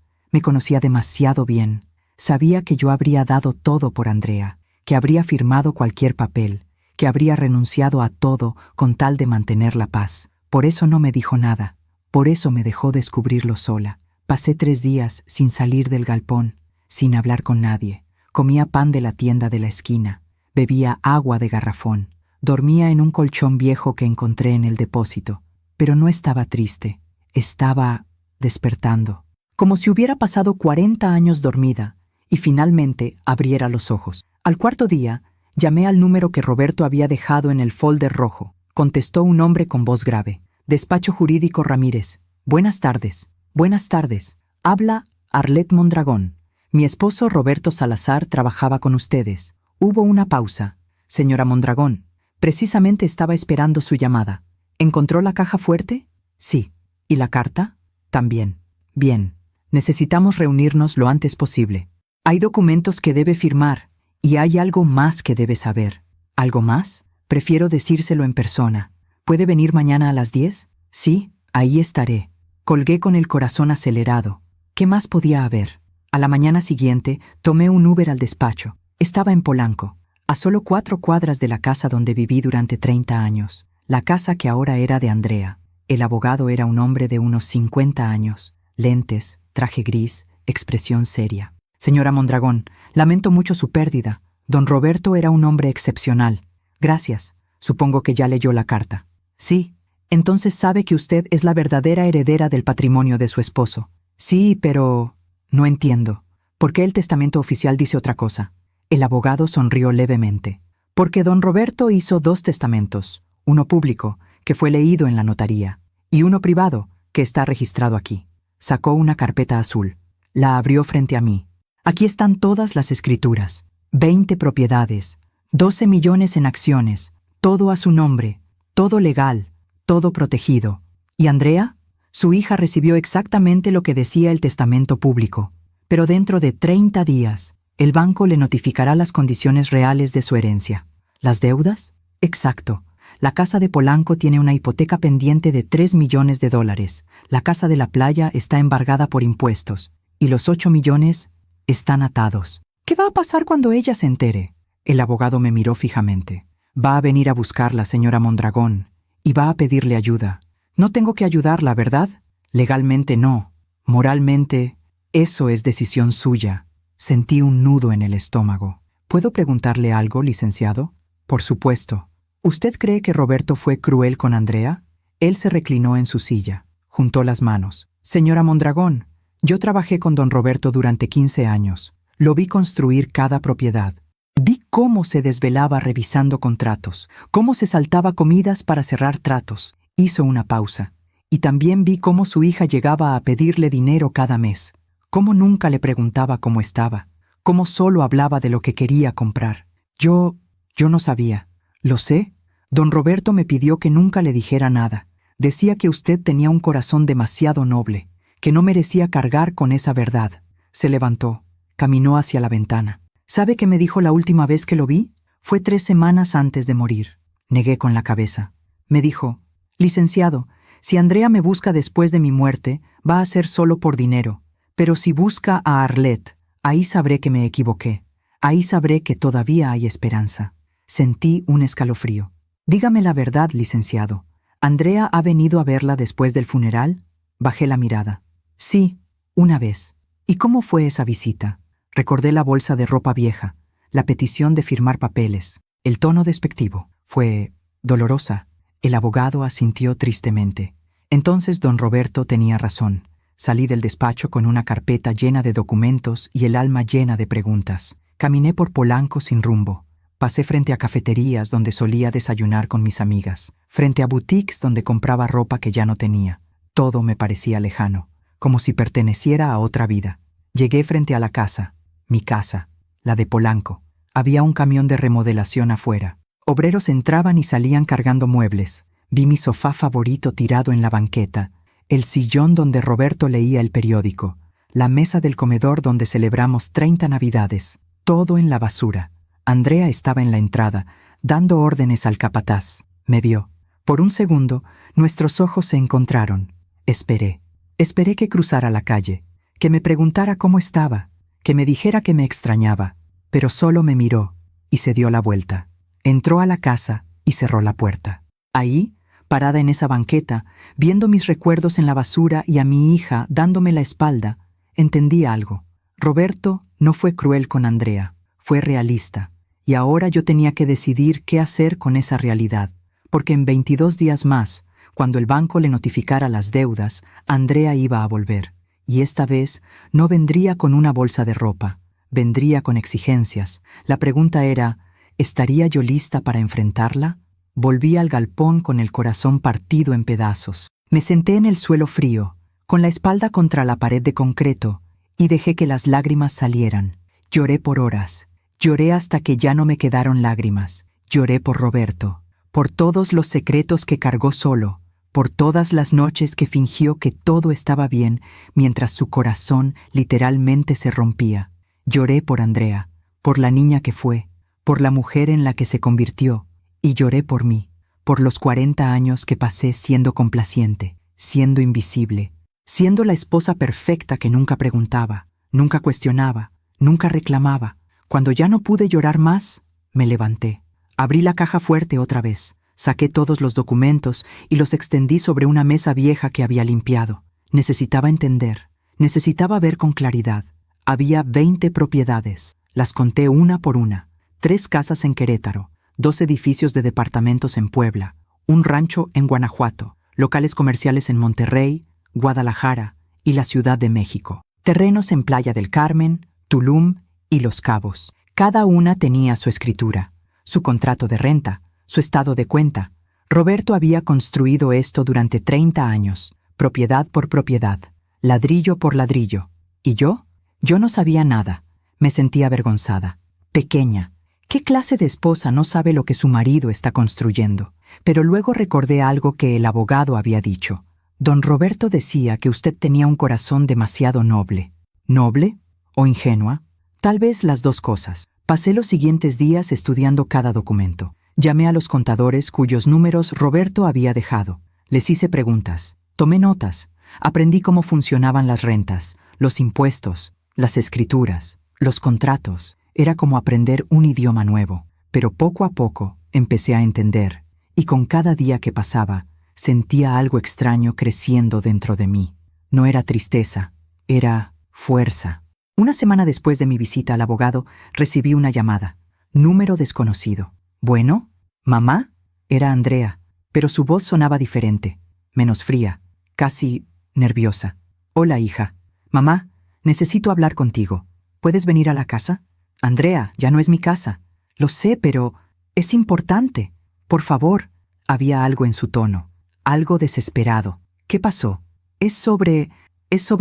demasiado bien. Sabía que yo habría dado todo por Andrea, que habría firmado cualquier papel, que habría renunciado a todo con tal de mantener la paz. Por eso no me dijo nada. Por eso me dejó descubrirlo sola. Pasé 3 días sin salir del galpón, sin hablar con nadie. Comía pan de la tienda de la esquina. Bebía agua de garrafón. Dormía en un colchón viejo que encontré en el depósito. Pero no estaba triste. Estaba despertando, como si hubiera pasado 40 años dormida, y finalmente abriera los ojos. Al cuarto día, llamé al número que Roberto había dejado en el folder rojo. Contestó un hombre con voz grave. Despacho Jurídico Ramírez. Buenas tardes. Buenas tardes. Habla Arlet Mondragón. Mi esposo Roberto Salazar trabajaba con ustedes. Hubo una pausa. Señora Mondragón, precisamente estaba esperando su llamada. ¿Encontró la caja fuerte? Sí. ¿Y la carta? También. Bien. Necesitamos reunirnos lo antes posible. Hay documentos que debe firmar y hay algo más que debe saber. ¿Algo más? Prefiero decírselo en persona. ¿Puede venir mañana a las 10? Sí, ahí estaré. Colgué con el corazón acelerado. ¿Qué más podía haber? A la mañana siguiente, tomé un Uber al despacho. Estaba en Polanco, a solo 4 cuadras de la casa donde viví durante 30 años. La casa que ahora era de Andrea. El abogado era un hombre de unos 50 años. Lentes, traje gris, expresión seria. Señora Mondragón, lamento mucho su pérdida. Don Roberto era un hombre excepcional. Gracias. Supongo que ya leyó la carta. Sí. Entonces sabe que usted es la verdadera heredera del patrimonio de su esposo. Sí, pero... No entiendo. ¿Por qué el testamento oficial dice otra cosa? El abogado sonrió levemente. Porque don Roberto hizo 2 testamentos. Uno público, que fue leído en la notaría, y uno privado, que está registrado aquí. Sacó una carpeta azul. La abrió frente a mí. Aquí están todas las escrituras. 20 propiedades, 12 millones en acciones, todo a su nombre, todo legal, todo protegido. ¿Y Andrea? Su hija recibió exactamente lo que decía el testamento público, pero dentro de 30 días, el banco le notificará las condiciones reales de su herencia. ¿Las deudas? Exacto. La casa de Polanco tiene una hipoteca pendiente de $3 millones. La casa de la playa está embargada por impuestos, y los 8 millones están atados. ¿Qué va a pasar cuando ella se entere? El abogado me miró fijamente. Va a venir a buscarla, señora Mondragón, y va a pedirle ayuda. No tengo que ayudarla, ¿verdad? Legalmente no. Moralmente, eso es decisión suya. Sentí un nudo en el estómago. ¿Puedo preguntarle algo, licenciado? Por supuesto. ¿Usted cree que Roberto fue cruel con Andrea? Él se reclinó en su silla, juntó las manos. Señora Mondragón, yo trabajé con don Roberto durante 15 años. Lo vi construir cada propiedad. Vi cómo se desvelaba revisando contratos, cómo se saltaba comidas para cerrar tratos. Hizo una pausa. Y también vi cómo su hija llegaba a pedirle dinero cada mes, cómo nunca le preguntaba cómo estaba, cómo solo hablaba de lo que quería comprar. Yo no sabía. Lo sé. Don Roberto me pidió que nunca le dijera nada. Decía que usted tenía un corazón demasiado noble, que no merecía cargar con esa verdad. Se levantó. Caminó hacia la ventana. ¿Sabe qué me dijo la última vez que lo vi? Fue 3 semanas antes de morir. Negué con la cabeza. Me dijo, licenciado, si Andrea me busca después de mi muerte, va a ser solo por dinero. Pero si busca a Arlet, ahí sabré que me equivoqué. Ahí sabré que todavía hay esperanza. Sentí un escalofrío. Dígame la verdad, licenciado. ¿Andrea ha venido a verla después del funeral? Bajé la mirada. Sí, una vez. ¿Y cómo fue esa visita? Recordé la bolsa de ropa vieja, la petición de firmar papeles, el tono despectivo. Fue dolorosa. El abogado asintió tristemente. Entonces don Roberto tenía razón. Salí del despacho con una carpeta llena de documentos y el alma llena de preguntas. Caminé por Polanco sin rumbo. Pasé frente a cafeterías donde solía desayunar con mis amigas, frente a boutiques donde compraba ropa que ya no tenía. Todo me parecía lejano, como si perteneciera a otra vida. Llegué frente a la casa. Mi casa, la de Polanco. Había un camión de remodelación afuera. Obreros entraban y salían cargando muebles. Vi mi sofá favorito tirado en la banqueta, el sillón donde Roberto leía el periódico, la mesa del comedor donde celebramos 30 Navidades. Todo en la basura. Andrea estaba en la entrada, dando órdenes al capataz. Me vio. Por un segundo, nuestros ojos se encontraron. Esperé. Esperé que cruzara la calle, que me preguntara cómo estaba, que me dijera que me extrañaba, pero solo me miró y se dio la vuelta. Entró a la casa y cerró la puerta. Ahí, parada en esa banqueta, viendo mis recuerdos en la basura y a mi hija dándome la espalda, entendí algo. Roberto no fue cruel con Andrea, fue realista, y ahora yo tenía que decidir qué hacer con esa realidad, porque en 22 días más, Cuando el banco le notificara las deudas, Andrea iba a volver. Y esta vez no vendría con una bolsa de ropa, vendría con exigencias. La pregunta era, ¿estaría yo lista para enfrentarla? Volví al galpón con el corazón partido en pedazos. Me senté en el suelo frío, con la espalda contra la pared de concreto, y dejé que las lágrimas salieran. Lloré por horas. Lloré hasta que ya no me quedaron lágrimas. Lloré por Roberto, por todos los secretos que cargó solo, por todas las noches que fingió que todo estaba bien mientras su corazón literalmente se rompía. Lloré por Andrea, por la niña que fue, por la mujer en la que se convirtió, y lloré por mí, por los 40 años que pasé siendo complaciente, siendo invisible, siendo la esposa perfecta que nunca preguntaba, nunca cuestionaba, nunca reclamaba. Cuando ya no pude llorar más, me levanté. Abrí la caja fuerte otra vez. Saqué todos los documentos y los extendí sobre una mesa vieja que había limpiado. Necesitaba entender, necesitaba ver con claridad. Había 20 propiedades. Las conté una por una. 3 casas en Querétaro, 2 edificios de departamentos en Puebla, un rancho en Guanajuato, locales comerciales en Monterrey, Guadalajara y la Ciudad de México. Terrenos en Playa del Carmen, Tulum y Los Cabos. Cada una tenía su escritura, su contrato de renta, su estado de cuenta. Roberto había construido esto durante 30 años, propiedad por propiedad, ladrillo por ladrillo. ¿Y yo? Yo no sabía nada. Me sentía avergonzada, pequeña. ¿Qué clase de esposa no sabe lo que su marido está construyendo? Pero luego recordé algo que el abogado había dicho. Don Roberto decía que usted tenía un corazón demasiado noble. ¿Noble o ingenua? Tal vez las dos cosas. Pasé los siguientes días estudiando cada documento. Llamé a los contadores cuyos números Roberto había dejado. Les hice preguntas. Tomé notas. Aprendí cómo funcionaban las rentas, los impuestos, las escrituras, los contratos. Era como aprender un idioma nuevo. Pero poco a poco empecé a entender. Y con cada día que pasaba, sentía algo extraño creciendo dentro de mí. No era tristeza, era fuerza. Una semana después de mi visita al abogado, recibí una llamada. Número desconocido. ¿Bueno? ¿Mamá? Era Andrea, pero su voz sonaba diferente, menos fría, casi nerviosa. Hola, hija. Mamá, necesito hablar contigo. ¿Puedes venir a la casa? Andrea, ya no es mi casa. Lo sé, pero es importante. Por favor. Había algo en su tono, algo desesperado. ¿Qué pasó? Es sobre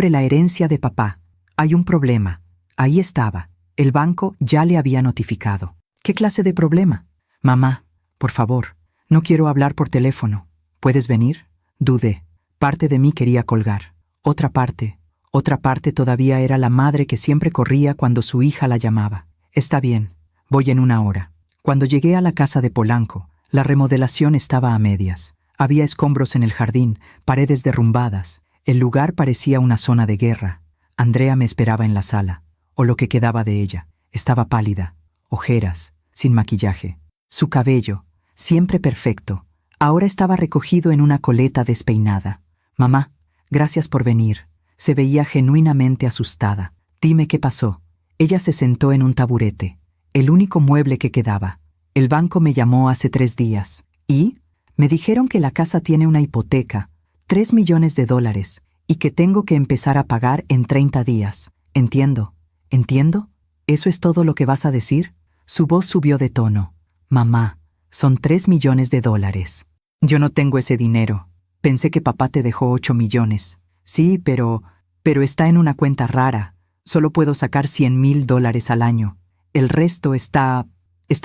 la herencia de papá. Hay un problema. Ahí estaba. El banco ya le había notificado. ¿Qué clase de problema? Mamá, por favor, no quiero hablar por teléfono. ¿Puedes venir? Dudé. Parte de mí quería colgar. Otra parte todavía era la madre que siempre corría cuando su hija la llamaba. Está bien, voy en 1 hora. Cuando llegué a la casa de Polanco, la remodelación estaba a medias. Había escombros en el jardín, paredes derrumbadas. El lugar parecía una zona de guerra. Andrea me esperaba en la sala, o lo que quedaba de ella. Estaba pálida, ojeras, sin maquillaje. Su cabello, siempre perfecto, ahora estaba recogido en una coleta despeinada. Mamá, gracias por venir. Se veía genuinamente asustada. Dime qué pasó. Ella se sentó en un taburete, el único mueble que quedaba. El banco me llamó hace 3 días. ¿Y? Me dijeron que la casa tiene una hipoteca, $3 millones, y que tengo que empezar a pagar en 30 días. Entiendo. ¿Entiendo? ¿Eso es todo lo que vas a decir? Su voz subió de tono. Mamá, son $3 millones. Yo no tengo ese dinero. Pensé que papá te dejó 8 millones. Sí, pero está en una cuenta rara. Solo puedo sacar $100,000 al año. El resto está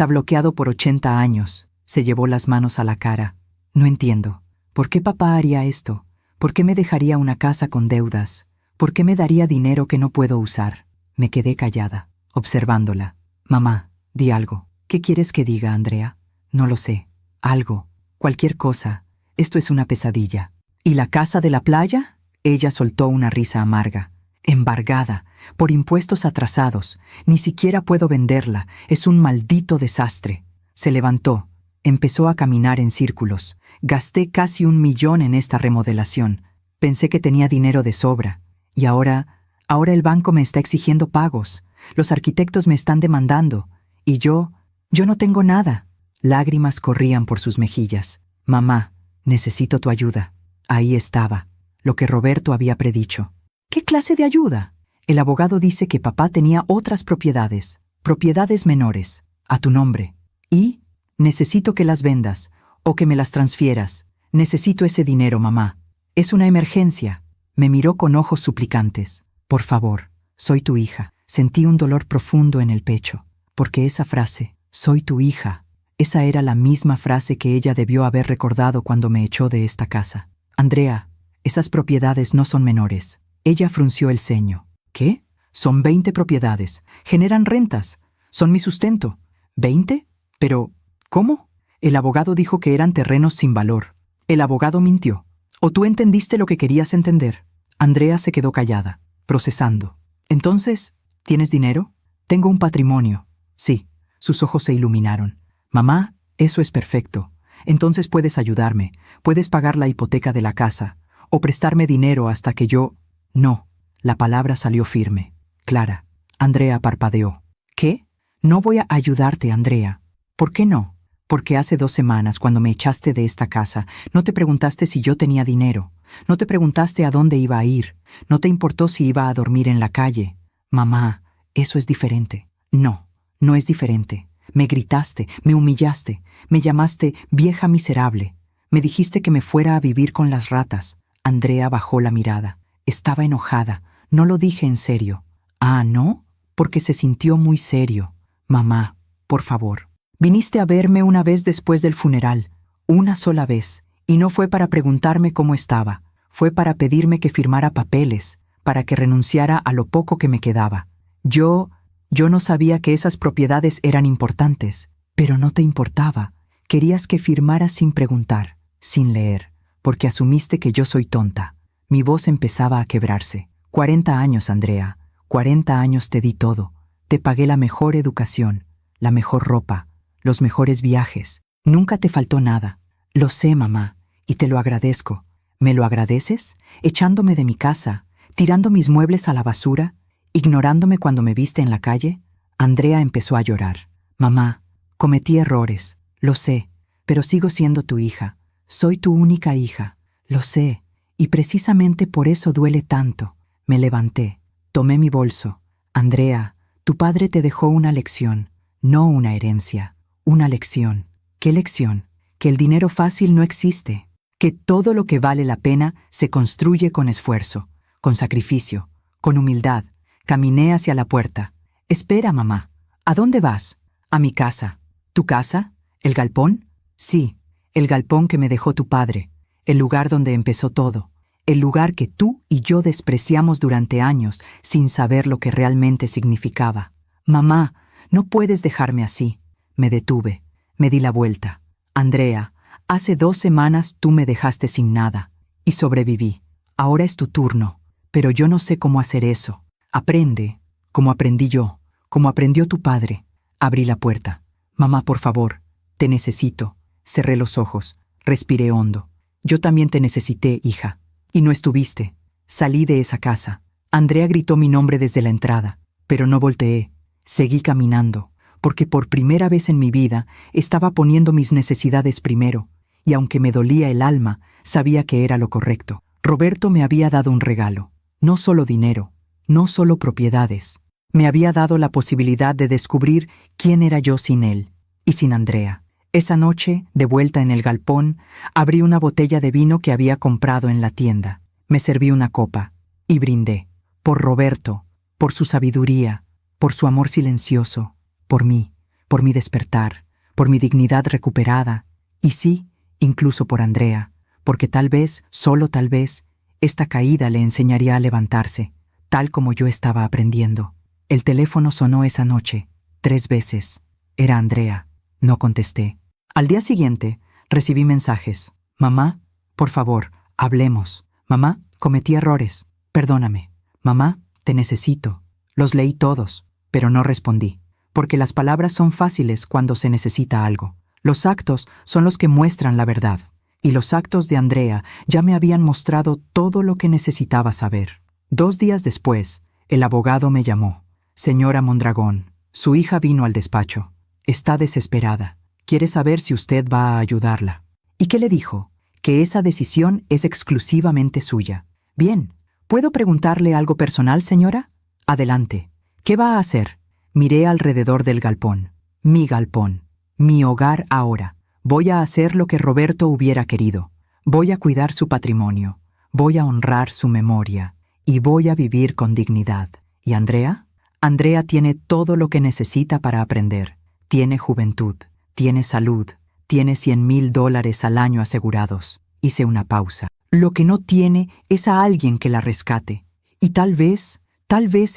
bloqueado por 80 años. Se llevó las manos a la cara. No entiendo. ¿Por qué papá haría esto? ¿Por qué me dejaría una casa con deudas? ¿Por qué me daría dinero que no puedo usar? Me quedé callada, observándola. Mamá, di algo. ¿Qué quieres que diga, Andrea? No lo sé. Algo. Cualquier cosa. Esto es una pesadilla. ¿Y la casa de la playa? Ella soltó una risa amarga. Embargada, por impuestos atrasados. Ni siquiera puedo venderla. Es un maldito desastre. Se levantó. Empezó a caminar en círculos. Gasté casi $1 millón en esta remodelación. Pensé que tenía dinero de sobra. Y ahora el banco me está exigiendo pagos. Los arquitectos me están demandando. Y yo no tengo nada. Lágrimas corrían por sus mejillas. Mamá, necesito tu ayuda. Ahí estaba, lo que Roberto había predicho. ¿Qué clase de ayuda? El abogado dice que papá tenía otras propiedades menores, a tu nombre. Y necesito que las vendas o que me las transfieras. Necesito ese dinero, mamá. Es una emergencia. Me miró con ojos suplicantes. Por favor, soy tu hija. Sentí un dolor profundo en el pecho, porque esa frase, soy tu hija, esa era la misma frase que ella debió haber recordado cuando me echó de esta casa. Andrea, esas propiedades no son menores. Ella frunció el ceño. ¿Qué? Son 20 propiedades. Generan rentas. Son mi sustento. ¿20? Pero, ¿cómo? El abogado dijo que eran terrenos sin valor. El abogado mintió. ¿O tú entendiste lo que querías entender? Andrea se quedó callada, procesando. Entonces, ¿tienes dinero? Tengo un patrimonio. Sí. Sus ojos se iluminaron. Mamá, eso es perfecto. Entonces puedes ayudarme. Puedes pagar la hipoteca de la casa. O prestarme dinero hasta que yo... No. La palabra salió firme, clara. Andrea parpadeó. ¿Qué? No voy a ayudarte, Andrea. ¿Por qué no? Porque hace 2 semanas, cuando me echaste de esta casa, no te preguntaste si yo tenía dinero. No te preguntaste a dónde iba a ir. No te importó si iba a dormir en la calle. Mamá, eso es diferente. No, no es diferente. Me gritaste, me humillaste, me llamaste vieja miserable. Me dijiste que me fuera a vivir con las ratas. Andrea bajó la mirada. Estaba enojada. No lo dije en serio. Ah, ¿no? Porque se sintió muy serio. Mamá, por favor. Viniste a verme una vez después del funeral. Una sola vez. Y no fue para preguntarme cómo estaba. Fue para pedirme que firmara papeles, para que renunciara a lo poco que me quedaba. Yo no sabía que esas propiedades eran importantes, pero no te importaba. Querías que firmara sin preguntar, sin leer, porque asumiste que yo soy tonta. Mi voz empezaba a quebrarse. 40 años, Andrea. 40 años te di todo. Te pagué la mejor educación, la mejor ropa, los mejores viajes. Nunca te faltó nada. Lo sé, mamá, y te lo agradezco. ¿Me lo agradeces? Echándome de mi casa, tirando mis muebles a la basura, ignorándome cuando me viste en la calle. Andrea empezó a llorar. Mamá, cometí errores, lo sé, pero sigo siendo tu hija. Soy tu única hija, lo sé, y precisamente por eso duele tanto. Me levanté, tomé mi bolso. Andrea, tu padre te dejó una lección, no una herencia, una lección. ¿Qué lección? Que el dinero fácil no existe, que todo lo que vale la pena se construye con esfuerzo, con sacrificio, con humildad. Caminé hacia la puerta. Espera, mamá. ¿A dónde vas? A mi casa. ¿Tu casa? ¿El galpón? Sí, el galpón que me dejó tu padre, el lugar donde empezó todo, el lugar que tú y yo despreciamos durante años sin saber lo que realmente significaba. Mamá, no puedes dejarme así. Me detuve, me di la vuelta. Andrea, hace 2 semanas tú me dejaste sin nada y sobreviví. Ahora es tu turno, pero yo no sé cómo hacer eso. Aprende, como aprendí yo, como aprendió tu padre. Abrí la puerta. Mamá, por favor, te necesito. Cerré los ojos, respiré hondo. Yo también te necesité, hija. Y no estuviste. Salí de esa casa. Andrea gritó mi nombre desde la entrada, pero no volteé. Seguí caminando, porque por primera vez en mi vida estaba poniendo mis necesidades primero, y aunque me dolía el alma, sabía que era lo correcto. Roberto me había dado un regalo, no solo dinero, no solo propiedades. Me había dado la posibilidad de descubrir quién era yo sin él y sin Andrea. Esa noche, de vuelta en el galpón, abrí una botella de vino que había comprado en la tienda. Me serví una copa y brindé. Por Roberto, por su sabiduría, por su amor silencioso, por mí, por mi despertar, por mi dignidad recuperada, y sí, incluso por Andrea, porque tal vez, solo tal vez, esta caída le enseñaría a levantarse, tal como yo estaba aprendiendo. El teléfono sonó esa noche, 3 veces. Era Andrea. No contesté. Al día siguiente, recibí mensajes. Mamá, por favor, hablemos. Mamá, cometí errores. Perdóname. Mamá, te necesito. Los leí todos, pero no respondí, porque las palabras son fáciles cuando se necesita algo. Los actos son los que muestran la verdad, y los actos de Andrea ya me habían mostrado todo lo que necesitaba saber. 2 días después, el abogado me llamó. Señora Mondragón, su hija vino al despacho. Está desesperada. Quiere saber si usted va a ayudarla. ¿Y qué le dijo? que esa decisión es exclusivamente suya. Bien, ¿puedo preguntarle algo personal, señora? Adelante. ¿Qué va a hacer? Miré alrededor del galpón. Mi galpón. Mi hogar ahora. Voy a hacer lo que Roberto hubiera querido. Voy a cuidar su patrimonio. Voy a honrar su memoria. Y voy a vivir con dignidad. ¿Y Andrea? Andrea tiene todo lo que necesita para aprender. Tiene juventud. Tiene salud. Tiene $100,000 al año asegurados. Hice una pausa. Lo que no tiene es a alguien que la rescate. Y tal vez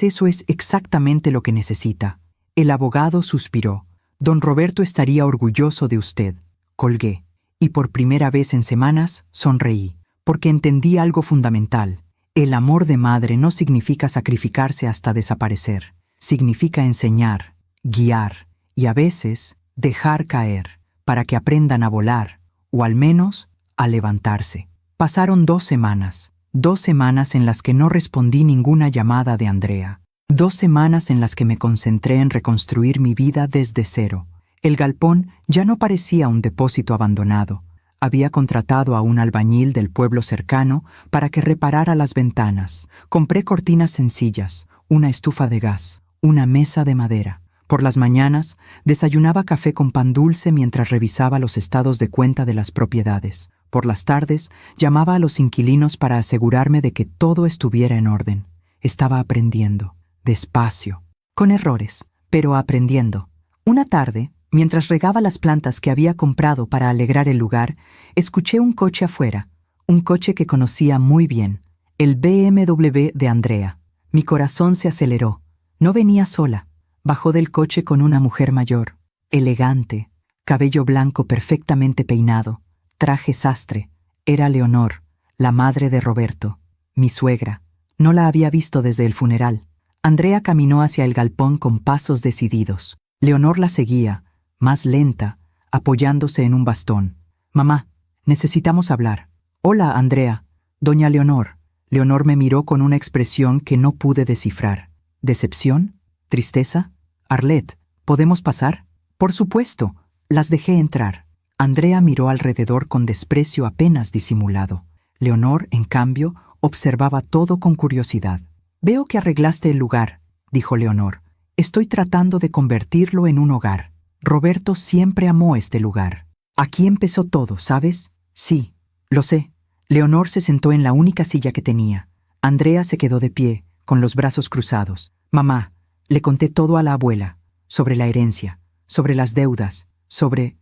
eso es exactamente lo que necesita. El abogado suspiró. Don Roberto estaría orgulloso de usted. Colgué. Y por primera vez en semanas sonreí, porque entendí algo fundamental. El amor de madre no significa sacrificarse hasta desaparecer. Significa enseñar, guiar y a veces dejar caer para que aprendan a volar, o al menos a levantarse. Pasaron 2 semanas. 2 semanas en las que no respondí ninguna llamada de Andrea. 2 semanas en las que me concentré en reconstruir mi vida desde cero. El galpón ya no parecía un depósito abandonado. Había contratado a un albañil del pueblo cercano para que reparara las ventanas. Compré cortinas sencillas, una estufa de gas, una mesa de madera. Por las mañanas, desayunaba café con pan dulce mientras revisaba los estados de cuenta de las propiedades. Por las tardes, llamaba a los inquilinos para asegurarme de que todo estuviera en orden. Estaba aprendiendo, despacio, con errores, pero aprendiendo. Una tarde, mientras regaba las plantas que había comprado para alegrar el lugar, escuché un coche afuera, un coche que conocía muy bien, el BMW de Andrea. Mi corazón se aceleró. No venía sola. Bajó del coche con una mujer mayor, elegante, cabello blanco perfectamente peinado, traje sastre. Era Leonor, la madre de Roberto, mi suegra. No la había visto desde el funeral. Andrea caminó hacia el galpón con pasos decididos. Leonor la seguía, más lenta, apoyándose en un bastón. «Mamá, necesitamos hablar». «Hola, Andrea». «Doña Leonor». Leonor me miró con una expresión que no pude descifrar. ¿Decepción? ¿Tristeza? «Arlette, ¿podemos pasar?» «Por supuesto». Las dejé entrar. Andrea miró alrededor con desprecio apenas disimulado. Leonor, en cambio, observaba todo con curiosidad. «Veo que arreglaste el lugar», dijo Leonor. «Estoy tratando de convertirlo en un hogar. Roberto siempre amó este lugar. Aquí empezó todo, ¿sabes?» «Sí, lo sé». Leonor se sentó en la única silla que tenía. Andrea se quedó de pie, con los brazos cruzados. «Mamá, le conté todo a la abuela, sobre la herencia, sobre las deudas, sobre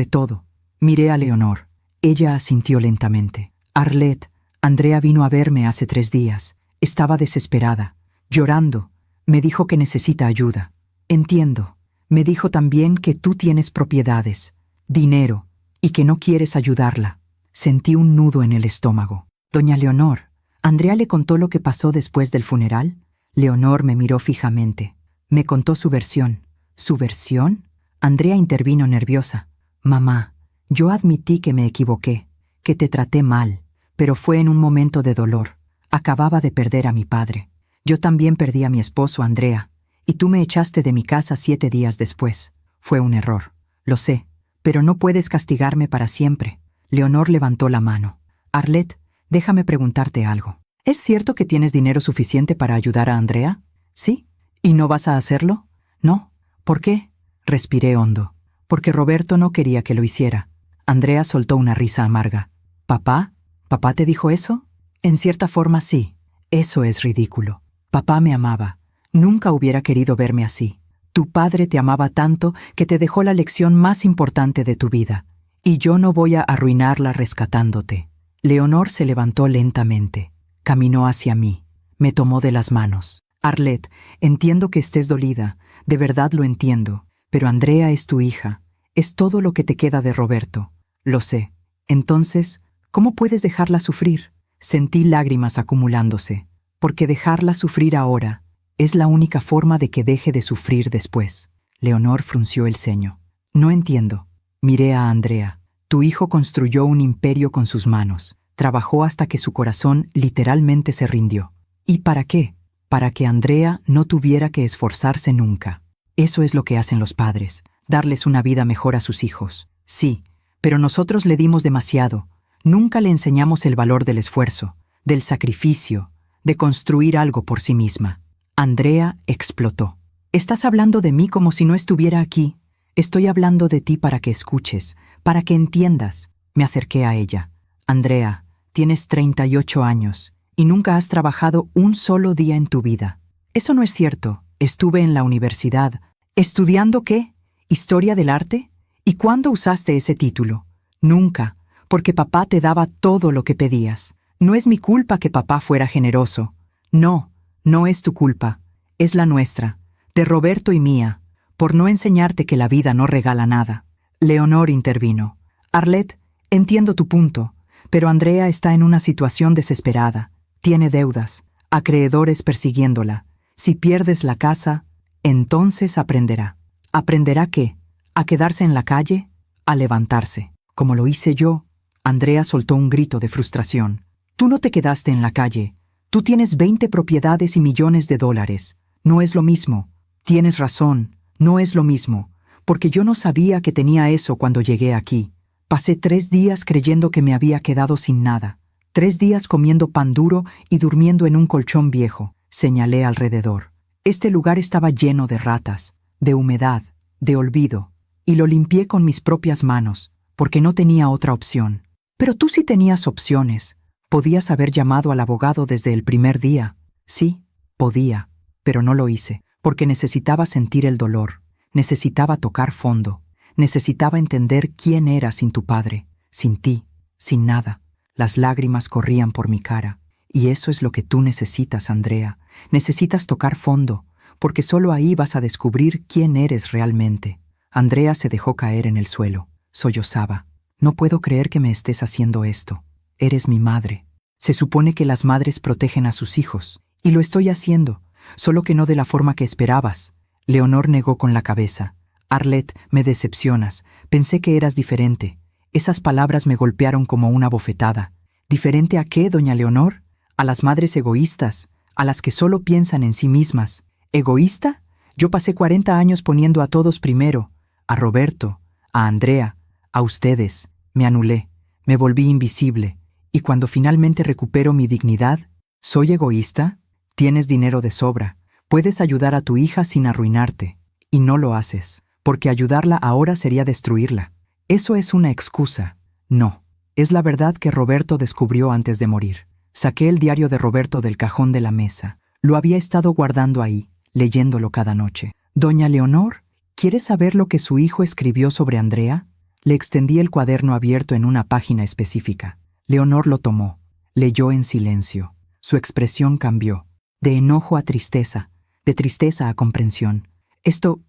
todo». Miré a Leonor. Ella asintió lentamente. «Arlette, Andrea vino a verme hace 3 días. Estaba desesperada, llorando. Me dijo que necesita ayuda». «Entiendo. Me dijo también que tú tienes propiedades, dinero, y que no quieres ayudarla». Sentí un nudo en el estómago. «Doña Leonor, ¿Andrea le contó lo que pasó después del funeral?» Leonor me miró fijamente. Me contó su versión. ¿Su versión? Andrea intervino nerviosa. «Mamá, yo admití que me equivoqué, que te traté mal, pero fue en un momento de dolor. Acababa de perder a mi padre. Yo también perdí a mi esposo, Andrea, y tú me echaste de mi casa 7 días después. Fue un error, lo sé, pero no puedes castigarme para siempre». Leonor levantó la mano. «Arlette, déjame preguntarte algo. ¿Es cierto que tienes dinero suficiente para ayudar a Andrea?» «Sí». «¿Y no vas a hacerlo?» «No». «¿Por qué?» Respiré hondo. «Porque Roberto no quería que lo hiciera». Andrea soltó una risa amarga. «¿Papá? ¿Papá te dijo eso?» «En cierta forma sí. Eso es ridículo. Papá me amaba. Nunca hubiera querido verme así. Tu padre te amaba tanto que te dejó la lección más importante de tu vida. Y yo no voy a arruinarla rescatándote». Leonor se levantó lentamente. Caminó hacia mí. Me tomó de las manos. «Arlette, entiendo que estés dolida. De verdad lo entiendo. Pero Andrea es tu hija. Es todo lo que te queda de Roberto. Lo sé. Entonces, ¿cómo puedes dejarla sufrir?» Sentí lágrimas acumulándose. «Porque dejarla sufrir ahora es la única forma de que deje de sufrir después». Leonor frunció el ceño. «No entiendo». Miré a Andrea. «Tu hijo construyó un imperio con sus manos. Trabajó hasta que su corazón literalmente se rindió. ¿Y para qué? Para que Andrea no tuviera que esforzarse nunca. Eso es lo que hacen los padres, darles una vida mejor a sus hijos. Sí, pero nosotros le dimos demasiado. Nunca le enseñamos el valor del esfuerzo, del sacrificio, de construir algo por sí misma. Andrea explotó. Estás hablando de mí como si no estuviera aquí. Estoy hablando de ti para que escuches, para que entiendas. Me acerqué a ella. Andrea, tienes 38 años y nunca has trabajado un solo día en tu vida. Eso no es cierto. Estuve en la universidad. ¿Estudiando qué? ¿Historia del arte? ¿Y cuándo usaste ese título? Nunca, porque papá te daba todo lo que pedías. No es mi culpa que papá fuera generoso. No, no es tu culpa. Es la nuestra, de Roberto y mía, por no enseñarte que la vida no regala nada. Leonor intervino. Arlette, entiendo tu punto, pero Andrea está en una situación desesperada. Tiene deudas, acreedores persiguiéndola. Si pierdes la casa, entonces aprenderá. ¿Aprenderá qué? ¿A quedarse en la calle? A levantarse. Como lo hice yo. Andrea soltó un grito de frustración. Tú no te quedaste en la calle. Tú tienes 20 propiedades y millones de dólares. No es lo mismo. Tienes razón, no es lo mismo, porque yo no sabía que tenía eso cuando llegué aquí. Pasé 3 días creyendo que me había quedado sin nada. 3 días comiendo pan duro y durmiendo en un colchón viejo. Señalé alrededor. Este lugar estaba lleno de ratas, de humedad, de olvido, y lo limpié con mis propias manos, porque no tenía otra opción. Pero tú sí tenías opciones. Podías haber llamado al abogado desde el primer día. Sí, podía, pero no lo hice, porque necesitaba sentir el dolor, necesitaba tocar fondo, necesitaba entender quién era sin tu padre, sin ti, sin nada. Las lágrimas corrían por mi cara. Y eso es lo que tú necesitas, Andrea. Necesitas tocar fondo, porque solo ahí vas a descubrir quién eres realmente. Andrea se dejó caer en el suelo. Sollozaba. No puedo creer que me estés haciendo esto. Eres mi madre. Se supone que las madres protegen a sus hijos. Y lo estoy haciendo, solo que no de la forma que esperabas. Leonor negó con la cabeza. Arlette, me decepcionas. Pensé que eras diferente. Esas palabras me golpearon como una bofetada. ¿Diferente a qué, doña Leonor? A las madres egoístas, a las que solo piensan en sí mismas. ¿Egoísta? Yo pasé 40 años poniendo a todos primero. A Roberto, a Andrea, a ustedes. Me anulé, me volví invisible. Y cuando finalmente recupero mi dignidad, ¿soy egoísta? Tienes dinero de sobra. Puedes ayudar a tu hija sin arruinarte. Y no lo haces, porque ayudarla ahora sería destruirla. Eso es una excusa. No, es la verdad que Roberto descubrió antes de morir. Saqué el diario de Roberto del cajón de la mesa. Lo había estado guardando ahí, leyéndolo cada noche. Doña Leonor, ¿quiere saber lo que su hijo escribió sobre Andrea? Le extendí el cuaderno abierto en una página específica. Leonor lo tomó. Leyó en silencio. Su expresión cambió. De enojo a tristeza. De tristeza a comprensión. Esto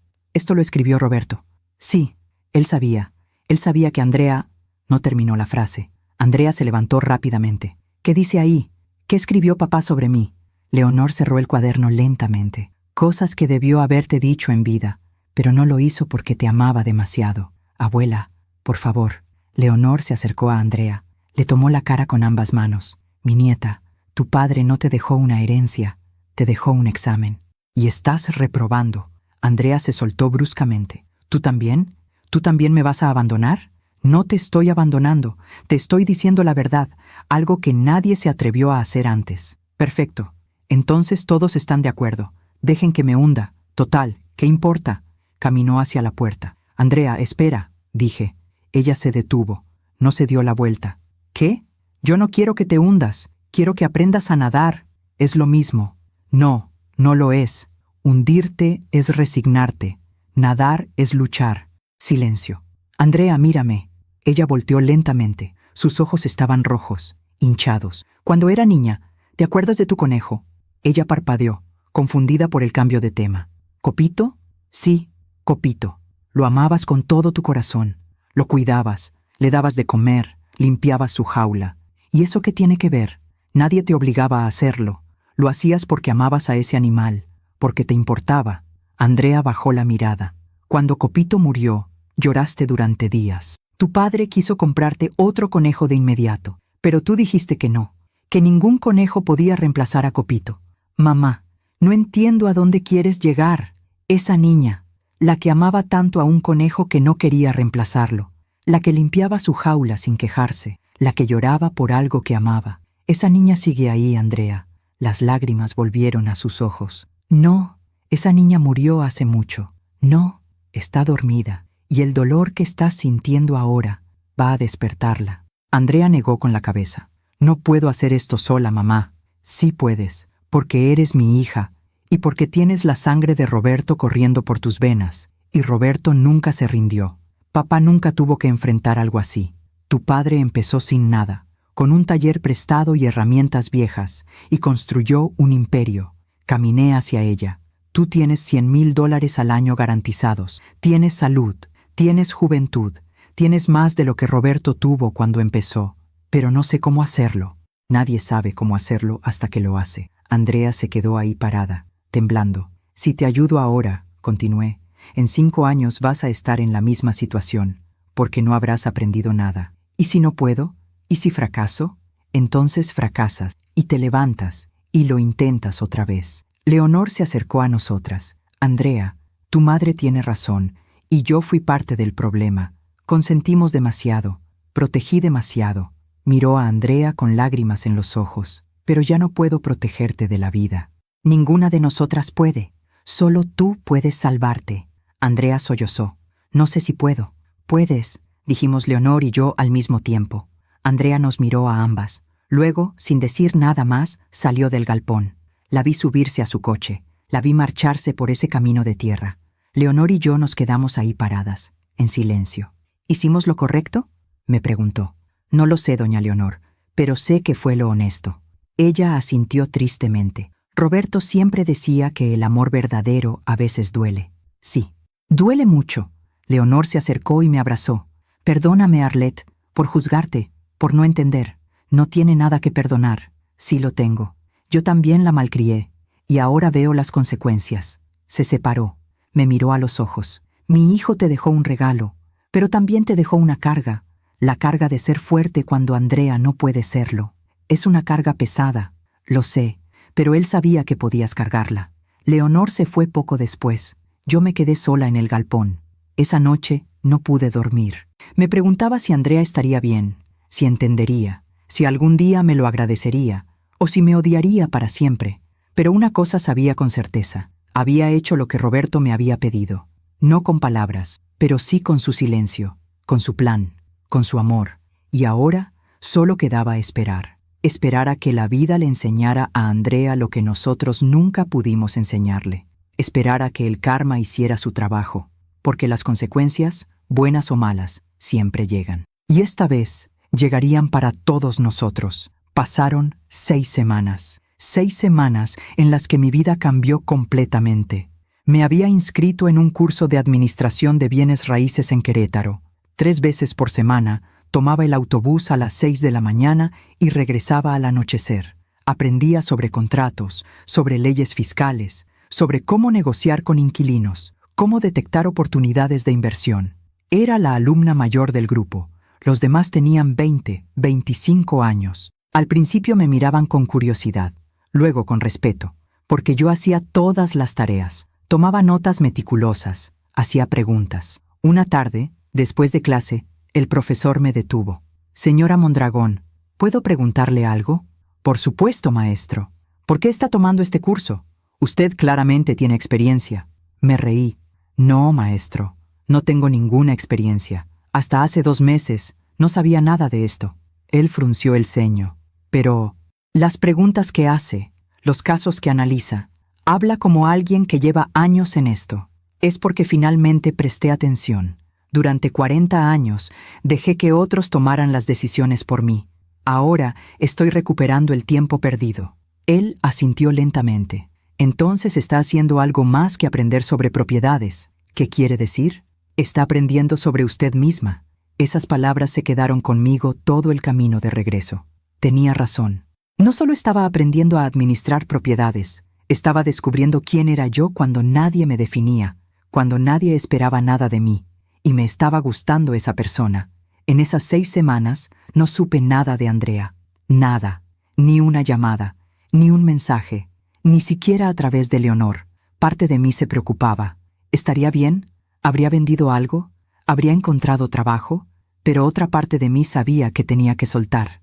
lo escribió Roberto. Sí, él sabía. Él sabía que Andrea... No terminó la frase. Andrea se levantó rápidamente. ¿Qué dice ahí? ¿Qué escribió papá sobre mí? Leonor cerró el cuaderno lentamente. Cosas que debió haberte dicho en vida, pero no lo hizo porque te amaba demasiado. Abuela, por favor. Leonor se acercó a Andrea. Le tomó la cara con ambas manos. Mi nieta, tu padre no te dejó una herencia, te dejó un examen. Y estás reprobando. Andrea se soltó bruscamente. ¿Tú también? ¿Tú también me vas a abandonar? No te estoy abandonando, te estoy diciendo la verdad, algo que nadie se atrevió a hacer antes. Perfecto. Entonces todos están de acuerdo. Dejen que me hunda. Total, ¿qué importa? Caminó hacia la puerta. Andrea, espera, dije. Ella se detuvo. No se dio la vuelta. ¿Qué? Yo no quiero que te hundas. Quiero que aprendas a nadar. Es lo mismo. No, no lo es. Hundirte es resignarte. Nadar es luchar. Silencio. Andrea, mírame. Ella volteó lentamente. Sus ojos estaban rojos, hinchados. Cuando era niña, ¿te acuerdas de tu conejo? Ella parpadeó, confundida por el cambio de tema. ¿Copito? Sí, Copito. Lo amabas con todo tu corazón. Lo cuidabas, le dabas de comer, limpiabas su jaula. ¿Y eso qué tiene que ver? Nadie te obligaba a hacerlo. Lo hacías porque amabas a ese animal, porque te importaba. Andrea bajó la mirada. Cuando Copito murió, lloraste durante días. Tu padre quiso comprarte otro conejo de inmediato, pero tú dijiste que no, que ningún conejo podía reemplazar a Copito. Mamá, no entiendo a dónde quieres llegar. Esa niña, la que amaba tanto a un conejo que no quería reemplazarlo, la que limpiaba su jaula sin quejarse, la que lloraba por algo que amaba. Esa niña sigue ahí, Andrea. Las lágrimas volvieron a sus ojos. No, esa niña murió hace mucho. No, está dormida, y el dolor que estás sintiendo ahora va a despertarla. Andrea negó con la cabeza. No puedo hacer esto sola, mamá. Sí puedes, porque eres mi hija, y porque tienes la sangre de Roberto corriendo por tus venas, y Roberto nunca se rindió. Papá nunca tuvo que enfrentar algo así. Tu padre empezó sin nada, con un taller prestado y herramientas viejas, y construyó un imperio. Caminé hacia ella. Tú tienes $100,000 al año garantizados. Tienes salud, tienes juventud, tienes más de lo que Roberto tuvo cuando empezó. Pero no sé cómo hacerlo. Nadie sabe cómo hacerlo hasta que lo hace. Andrea se quedó ahí parada, temblando. Si te ayudo ahora, continué, en 5 años vas a estar en la misma situación, porque no habrás aprendido nada. ¿Y si no puedo? ¿Y si fracaso? Entonces fracasas, y te levantas, y lo intentas otra vez. Leonor se acercó a nosotras. Andrea, tu madre tiene razón, y yo fui parte del problema. Consentimos demasiado, protegí demasiado. Miró a Andrea con lágrimas en los ojos. Pero ya no puedo protegerte de la vida. Ninguna de nosotras puede. Solo tú puedes salvarte. Andrea sollozó. No sé si puedo. Puedes, dijimos Leonor y yo al mismo tiempo. Andrea nos miró a ambas. Luego, sin decir nada más, salió del galpón. La vi subirse a su coche. La vi marcharse por ese camino de tierra. Leonor y yo nos quedamos ahí paradas, en silencio. ¿Hicimos lo correcto?, me preguntó. No lo sé, doña Leonor, pero sé que fue lo honesto. Ella asintió tristemente. Roberto siempre decía que el amor verdadero a veces duele. Sí, duele mucho. Leonor se acercó y me abrazó. Perdóname, Arlette, por juzgarte, por no entender. No tiene nada que perdonar. Sí lo tengo. Yo también la malcrié, y ahora veo las consecuencias. Se separó. Me miró a los ojos. Mi hijo te dejó un regalo, pero también te dejó una carga. La carga de ser fuerte cuando Andrea no puede serlo. Es una carga pesada, lo sé, pero él sabía que podías cargarla. Leonor se fue poco después. Yo me quedé sola en el galpón. Esa noche no pude dormir. Me preguntaba si Andrea estaría bien, si entendería, si algún día me lo agradecería, o si me odiaría para siempre. Pero una cosa sabía con certeza. Había hecho lo que Roberto me había pedido. No con palabras, pero sí con su silencio, con su plan, con su amor, y ahora solo quedaba esperar. Esperar a que la vida le enseñara a Andrea lo que nosotros nunca pudimos enseñarle. Esperar a que el karma hiciera su trabajo, porque las consecuencias, buenas o malas, siempre llegan. Y esta vez llegarían para todos nosotros. Pasaron 6 semanas. 6 semanas en las que mi vida cambió completamente. Me había inscrito en un curso de administración de bienes raíces en Querétaro. 3 veces por semana, tomaba el autobús a las 6 de la mañana y regresaba al anochecer. Aprendía sobre contratos, sobre leyes fiscales, sobre cómo negociar con inquilinos, cómo detectar oportunidades de inversión. Era la alumna mayor del grupo. Los demás tenían 20, 25 años. Al principio me miraban con curiosidad, luego con respeto, porque yo hacía todas las tareas, tomaba notas meticulosas, hacía preguntas. Una tarde, después de clase, el profesor me detuvo. Señora Mondragón, ¿puedo preguntarle algo? Por supuesto, maestro. ¿Por qué está tomando este curso? Usted claramente tiene experiencia. Me reí. No, maestro, no tengo ninguna experiencia. Hasta hace 2 meses no sabía nada de esto. Él frunció el ceño. Pero las preguntas que hace, los casos que analiza, habla como alguien que lleva años en esto. Es porque finalmente presté atención. Durante 40 años dejé que otros tomaran las decisiones por mí. Ahora estoy recuperando el tiempo perdido. Él asintió lentamente. Entonces está haciendo algo más que aprender sobre propiedades. ¿Qué quiere decir? Está aprendiendo sobre usted misma. Esas palabras se quedaron conmigo todo el camino de regreso. Tenía razón. No solo estaba aprendiendo a administrar propiedades, estaba descubriendo quién era yo cuando nadie me definía, cuando nadie esperaba nada de mí. Y me estaba gustando esa persona. En esas 6 semanas no supe nada de Andrea. Nada. Ni una llamada, ni un mensaje, ni siquiera a través de Leonor. Parte de mí se preocupaba. ¿Estaría bien? ¿Habría vendido algo? ¿Habría encontrado trabajo? pero otra parte de mí sabía que tenía que soltar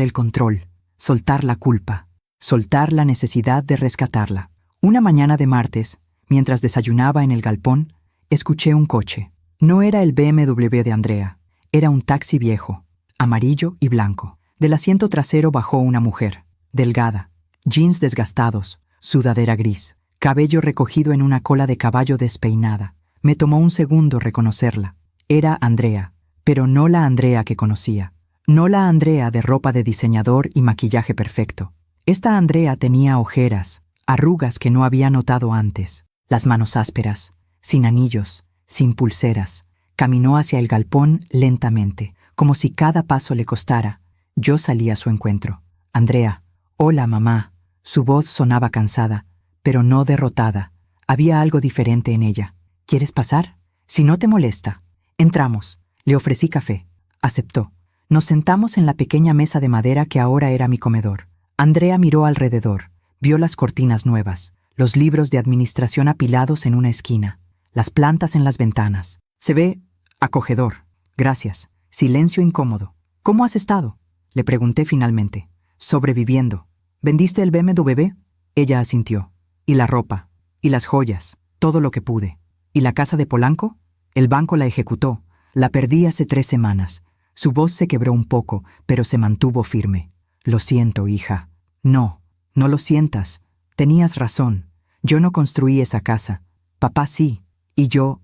el control, soltar la culpa, soltar la necesidad de rescatarla. Una mañana de martes, mientras desayunaba en el galpón, escuché un coche. No era el BMW de Andrea, era un taxi viejo, amarillo y blanco. Del asiento trasero bajó una mujer, delgada, jeans desgastados, sudadera gris, cabello recogido en una cola de caballo despeinada. Me tomó un segundo reconocerla. Era Andrea, pero no la Andrea que conocía. No la Andrea de ropa de diseñador y maquillaje perfecto. Esta Andrea tenía ojeras, arrugas que no había notado antes, las manos ásperas, sin anillos, sin pulseras. Caminó hacia el galpón lentamente, como si cada paso le costara. Yo salí a su encuentro. Andrea, hola mamá. Su voz sonaba cansada, pero no derrotada. Había algo diferente en ella. ¿Quieres pasar? Si no te molesta. Entramos. Le ofrecí café. Aceptó. Nos sentamos en la pequeña mesa de madera que ahora era mi comedor. Andrea miró alrededor. Vio las cortinas nuevas, los libros de administración apilados en una esquina, las plantas en las ventanas. Se ve acogedor. Gracias. Silencio incómodo. ¿Cómo has estado? Le pregunté finalmente. Sobreviviendo. ¿Vendiste el BMW? Ella asintió. Y la ropa. Y las joyas. Todo lo que pude. ¿Y la casa de Polanco? El banco la ejecutó. La perdí hace 3 semanas. Su voz se quebró un poco, pero se mantuvo firme. Lo siento, hija. No, no lo sientas. Tenías razón. Yo no construí esa casa. Papá sí. Y yo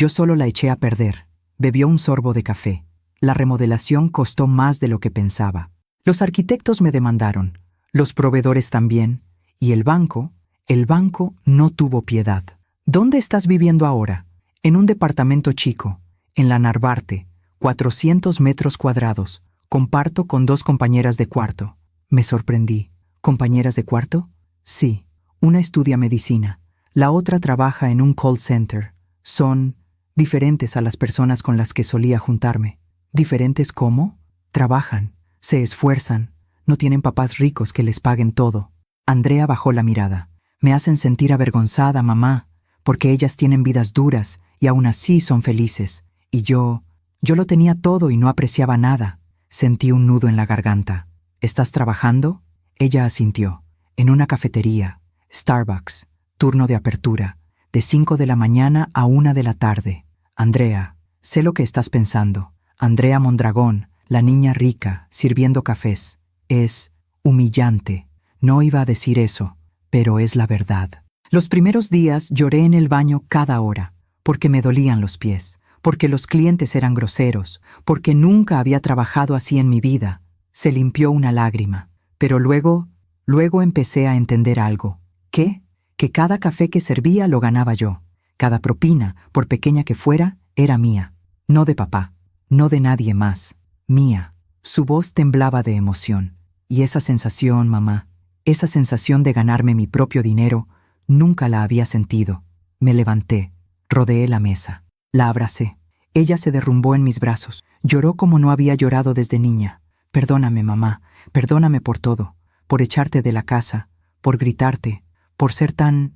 solo la eché a perder. Bebió un sorbo de café. La remodelación costó más de lo que pensaba. Los arquitectos me demandaron. Los proveedores también. Y el banco no tuvo piedad. ¿Dónde estás viviendo ahora? En un departamento chico, en la Narvarte, 400 metros cuadrados. Comparto con 2 compañeras de cuarto. Me sorprendí. ¿Compañeras de cuarto? Sí. Una estudia medicina. La otra trabaja en un call center. Son diferentes a las personas con las que solía juntarme. ¿Diferentes cómo? Trabajan, se esfuerzan, no tienen papás ricos que les paguen todo. Andrea bajó la mirada. Me hacen sentir avergonzada, mamá, porque ellas tienen vidas duras y aún así son felices. Y yo lo tenía todo y no apreciaba nada. Sentí un nudo en la garganta. ¿Estás trabajando? Ella asintió. En una cafetería, Starbucks, turno de apertura, de 5 de la mañana a 1 de la tarde. Andrea, sé lo que estás pensando. Andrea Mondragón, la niña rica, sirviendo cafés. Es humillante. No iba a decir eso, pero es la verdad. Los primeros días lloré en el baño cada hora, porque me dolían los pies, porque los clientes eran groseros, porque nunca había trabajado así en mi vida. Se limpió una lágrima, pero luego empecé a entender algo. ¿Qué? Que cada café que servía lo ganaba yo. Cada propina, por pequeña que fuera, era mía. No de papá, no de nadie más. Mía. Su voz temblaba de emoción. Y esa sensación, mamá, esa sensación de ganarme mi propio dinero, nunca la había sentido. Me levanté, rodeé la mesa, la abracé. Ella se derrumbó en mis brazos. Lloró como no había llorado desde niña. Perdóname, mamá, perdóname por todo, por echarte de la casa, por gritarte, por ser tan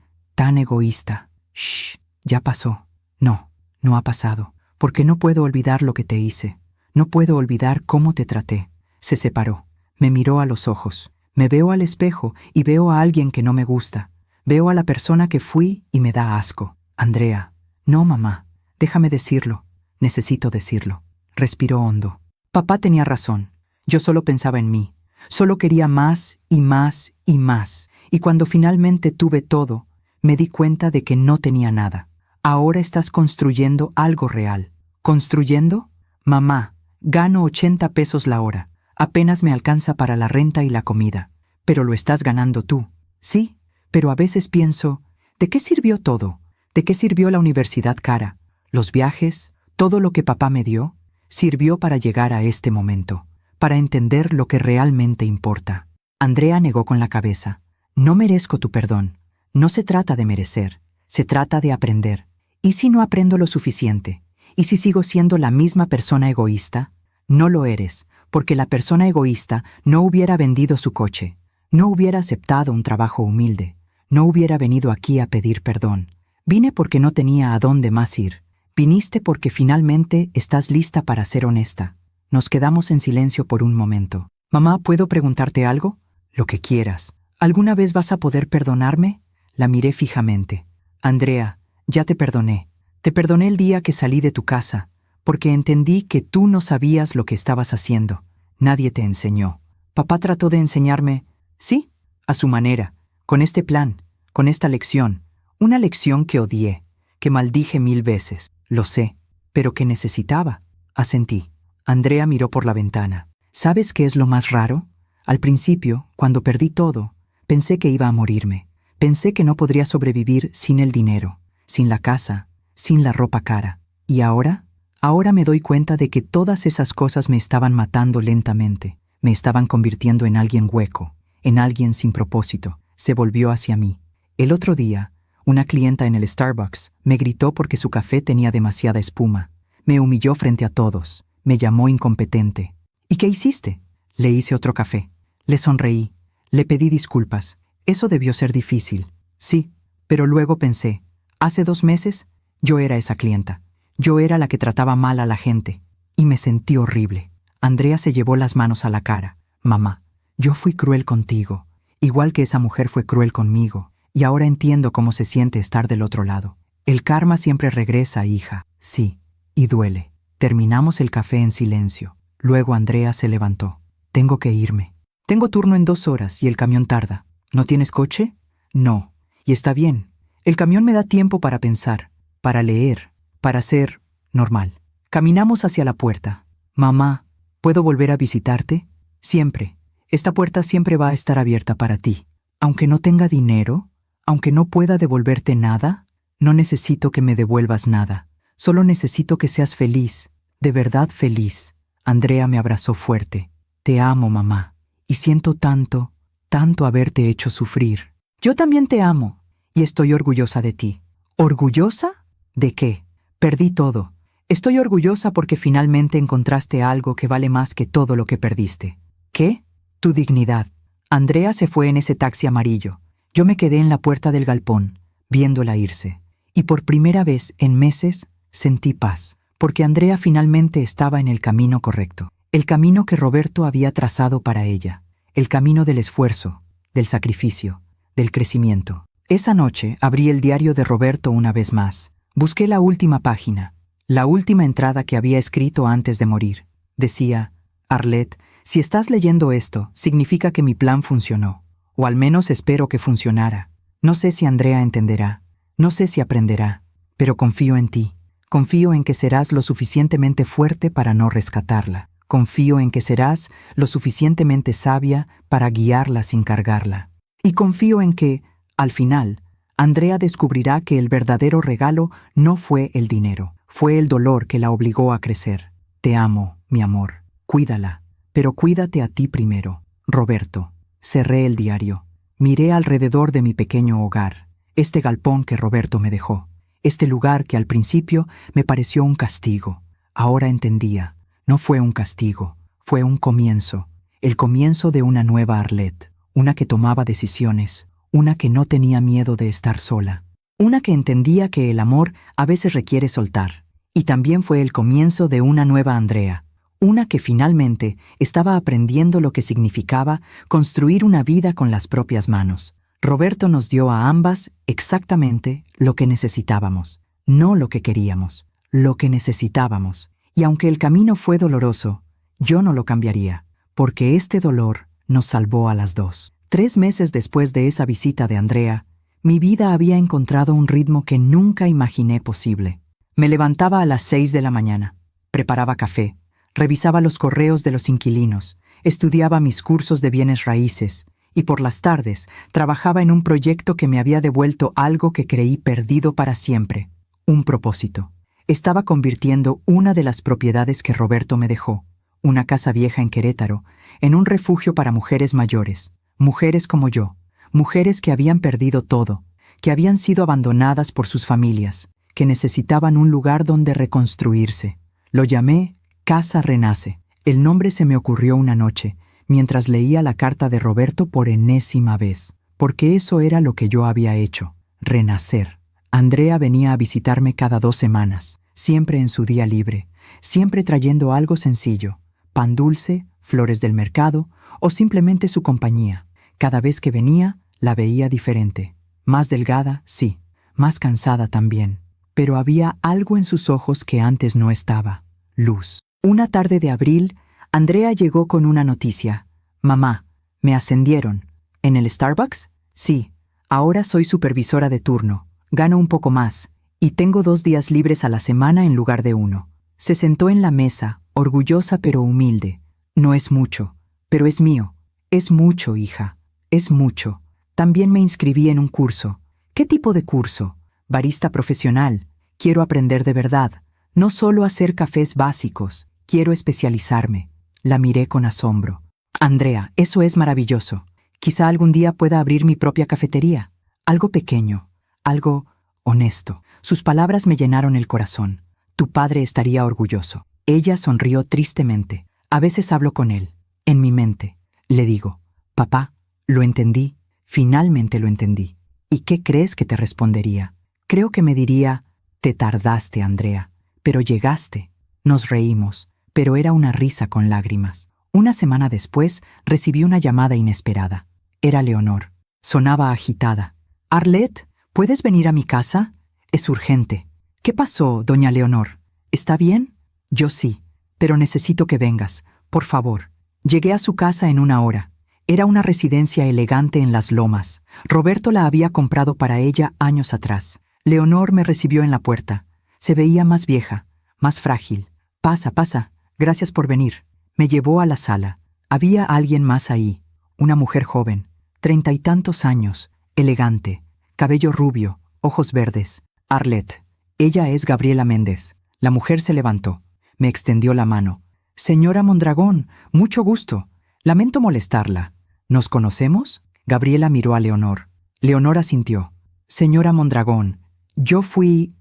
egoísta. Shh, ya pasó. No, no ha pasado, porque no puedo olvidar lo que te hice. No puedo olvidar cómo te traté. Se separó, me miró a los ojos. Me veo al espejo y veo a alguien que no me gusta. Veo a la persona que fui y me da asco. Andrea, no, mamá, déjame decirlo. Necesito decirlo. Respiró hondo. Papá tenía razón. Yo solo pensaba en mí. Solo quería más y más y más. Y cuando finalmente tuve todo, me di cuenta de que no tenía nada. Ahora estás construyendo algo real. ¿Construyendo? Mamá, gano 80 pesos la hora. Apenas me alcanza para la renta y la comida. Pero lo estás ganando tú. Sí, pero a veces pienso, ¿de qué sirvió todo? ¿De qué sirvió la universidad cara? Los viajes, todo lo que papá me dio, sirvió para llegar a este momento, para entender lo que realmente importa. Andrea negó con la cabeza. No merezco tu perdón. No se trata de merecer, se trata de aprender. ¿Y si no aprendo lo suficiente? ¿Y si sigo siendo la misma persona egoísta? No lo eres, porque la persona egoísta no hubiera vendido su coche, no hubiera aceptado un trabajo humilde, no hubiera venido aquí a pedir perdón. Vine porque no tenía a dónde más ir. Viniste porque finalmente estás lista para ser honesta. Nos quedamos en silencio por un momento. Mamá, ¿puedo preguntarte algo? Lo que quieras. ¿Alguna vez vas a poder perdonarme? La miré fijamente. Andrea, ya te perdoné. Te perdoné el día que salí de tu casa, porque entendí que tú no sabías lo que estabas haciendo. Nadie te enseñó. Papá trató de enseñarme, sí, a su manera, con este plan, con esta lección. Una lección que odié, que maldije 1000 veces. Lo sé, pero que necesitaba. Asentí. Andrea miró por la ventana. ¿Sabes qué es lo más raro? Al principio, cuando perdí todo, pensé que iba a morirme. Pensé que no podría sobrevivir sin el dinero, sin la casa, sin la ropa cara. ¿Y ahora? Ahora me doy cuenta de que todas esas cosas me estaban matando lentamente. Me estaban convirtiendo en alguien hueco, en alguien sin propósito. Se volvió hacia mí. El otro día, una clienta en el Starbucks me gritó porque su café tenía demasiada espuma. Me humilló frente a todos. Me llamó incompetente. ¿Y qué hiciste? Le hice otro café. Le sonreí. Le pedí disculpas. Eso debió ser difícil. Sí, pero luego pensé, hace 2 meses, yo era esa clienta. Yo era la que trataba mal a la gente. Y me sentí horrible. Andrea se llevó las manos a la cara. Mamá, yo fui cruel contigo, igual que esa mujer fue cruel conmigo. Y ahora entiendo cómo se siente estar del otro lado. El karma siempre regresa, hija. Sí, y duele. Terminamos el café en silencio. Luego Andrea se levantó. Tengo que irme. Tengo turno en 2 horas y el camión tarda. ¿No tienes coche? No. Y está bien. El camión me da tiempo para pensar, para leer, para ser normal. Caminamos hacia la puerta. Mamá, ¿puedo volver a visitarte? Siempre. Esta puerta siempre va a estar abierta para ti. Aunque no tenga dinero, aunque no pueda devolverte nada, no necesito que me devuelvas nada. Solo necesito que seas feliz, de verdad feliz. Andrea me abrazó fuerte. Te amo, mamá. Y siento tanto, tanto haberte hecho sufrir. Yo también te amo, y estoy orgullosa de ti. ¿Orgullosa? ¿De qué? Perdí todo. Estoy orgullosa porque finalmente encontraste algo que vale más que todo lo que perdiste. ¿Qué? Tu dignidad. Andrea se fue en ese taxi amarillo. Yo me quedé en la puerta del galpón, viéndola irse. Y por primera vez en meses sentí paz, porque Andrea finalmente estaba en el camino correcto. El camino que Roberto había trazado para ella. El camino del esfuerzo, del sacrificio, del crecimiento. Esa noche abrí el diario de Roberto una vez más. Busqué la última página, la última entrada que había escrito antes de morir. Decía, Arlette, si estás leyendo esto, significa que mi plan funcionó. O al menos espero que funcionara. No sé si Andrea entenderá, no sé si aprenderá, pero confío en ti. Confío en que serás lo suficientemente fuerte para no rescatarla. Confío en que serás lo suficientemente sabia para guiarla sin cargarla. Y confío en que, al final, Andrea descubrirá que el verdadero regalo no fue el dinero, fue el dolor que la obligó a crecer. Te amo, mi amor. Cuídala, pero cuídate a ti primero. Roberto. Cerré el diario. Miré alrededor de mi pequeño hogar, este galpón que Roberto me dejó, este lugar que al principio me pareció un castigo. Ahora entendía. No fue un castigo, fue un comienzo, el comienzo de una nueva Arlette, una que tomaba decisiones, una que no tenía miedo de estar sola, una que entendía que el amor a veces requiere soltar. Y también fue el comienzo de una nueva Andrea, una que finalmente estaba aprendiendo lo que significaba construir una vida con las propias manos. Roberto nos dio a ambas exactamente lo que necesitábamos, no lo que queríamos, lo que necesitábamos. Y aunque el camino fue doloroso, yo no lo cambiaría, porque este dolor nos salvó a las dos. 3 meses después de esa visita de Andrea, mi vida había encontrado un ritmo que nunca imaginé posible. Me levantaba a las 6 de la mañana, preparaba café, revisaba los correos de los inquilinos, estudiaba mis cursos de bienes raíces, y por las tardes trabajaba en un proyecto que me había devuelto algo que creí perdido para siempre, un propósito. Estaba convirtiendo una de las propiedades que Roberto me dejó, una casa vieja en Querétaro, en un refugio para mujeres mayores, mujeres como yo, mujeres que habían perdido todo, que habían sido abandonadas por sus familias, que necesitaban un lugar donde reconstruirse. Lo llamé Casa Renace. El nombre se me ocurrió una noche, mientras leía la carta de Roberto por enésima vez, porque eso era lo que yo había hecho, renacer. Andrea venía a visitarme cada 2 semanas. siempre en su día libre, siempre trayendo algo sencillo, pan dulce, flores del mercado o simplemente su compañía. Cada vez que venía, la veía diferente. Más delgada, sí, más cansada también. Pero había algo en sus ojos que antes no estaba: luz. Una tarde de abril, Andrea llegó con una noticia. Mamá, me ascendieron. ¿En el Starbucks? Sí. Ahora soy supervisora de turno. Gano un poco más. Y tengo 2 días libres a la semana en lugar de 1. Se sentó en la mesa, orgullosa pero humilde. No es mucho, pero es mío. Es mucho, hija. Es mucho. También me inscribí en un curso. ¿Qué tipo de curso? Barista profesional. Quiero aprender de verdad. No solo hacer cafés básicos. Quiero especializarme. La miré con asombro. Andrea, eso es maravilloso. Quizá algún día pueda abrir mi propia cafetería. Algo pequeño. Algo honesto. Sus palabras me llenaron el corazón. Tu padre estaría orgulloso. Ella sonrió tristemente. A veces hablo con él. En mi mente. Le digo, papá, lo entendí. Finalmente lo entendí. ¿Y qué crees que te respondería? Creo que me diría, te tardaste, Andrea, pero llegaste. Nos reímos, pero era una risa con lágrimas. Una semana después, recibí una llamada inesperada. Era Leonor. Sonaba agitada. Arlette, ¿puedes venir a mi casa? Es urgente. ¿Qué pasó, doña Leonor? ¿Está bien? Yo sí, pero necesito que vengas, por favor. Llegué a su casa en 1 hora. Era una residencia elegante en Las Lomas. Roberto la había comprado para ella años atrás. Leonor me recibió en la puerta. Se veía más vieja, más frágil. Pasa, pasa. Gracias por venir. Me llevó a la sala. Había alguien más ahí. Una mujer joven, 30 y tantos años, elegante, cabello rubio, ojos verdes. Arlette. Ella es Gabriela Méndez. La mujer se levantó. Me extendió la mano. Señora Mondragón, mucho gusto. Lamento molestarla. ¿Nos conocemos? Gabriela miró a Leonor. Leonor asintió. Señora Mondragón, yo fui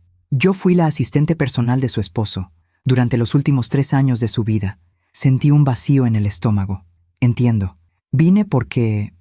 la asistente personal de su esposo. Durante los últimos 3 años de su vida, sentí un vacío en el estómago. Entiendo. Vine porque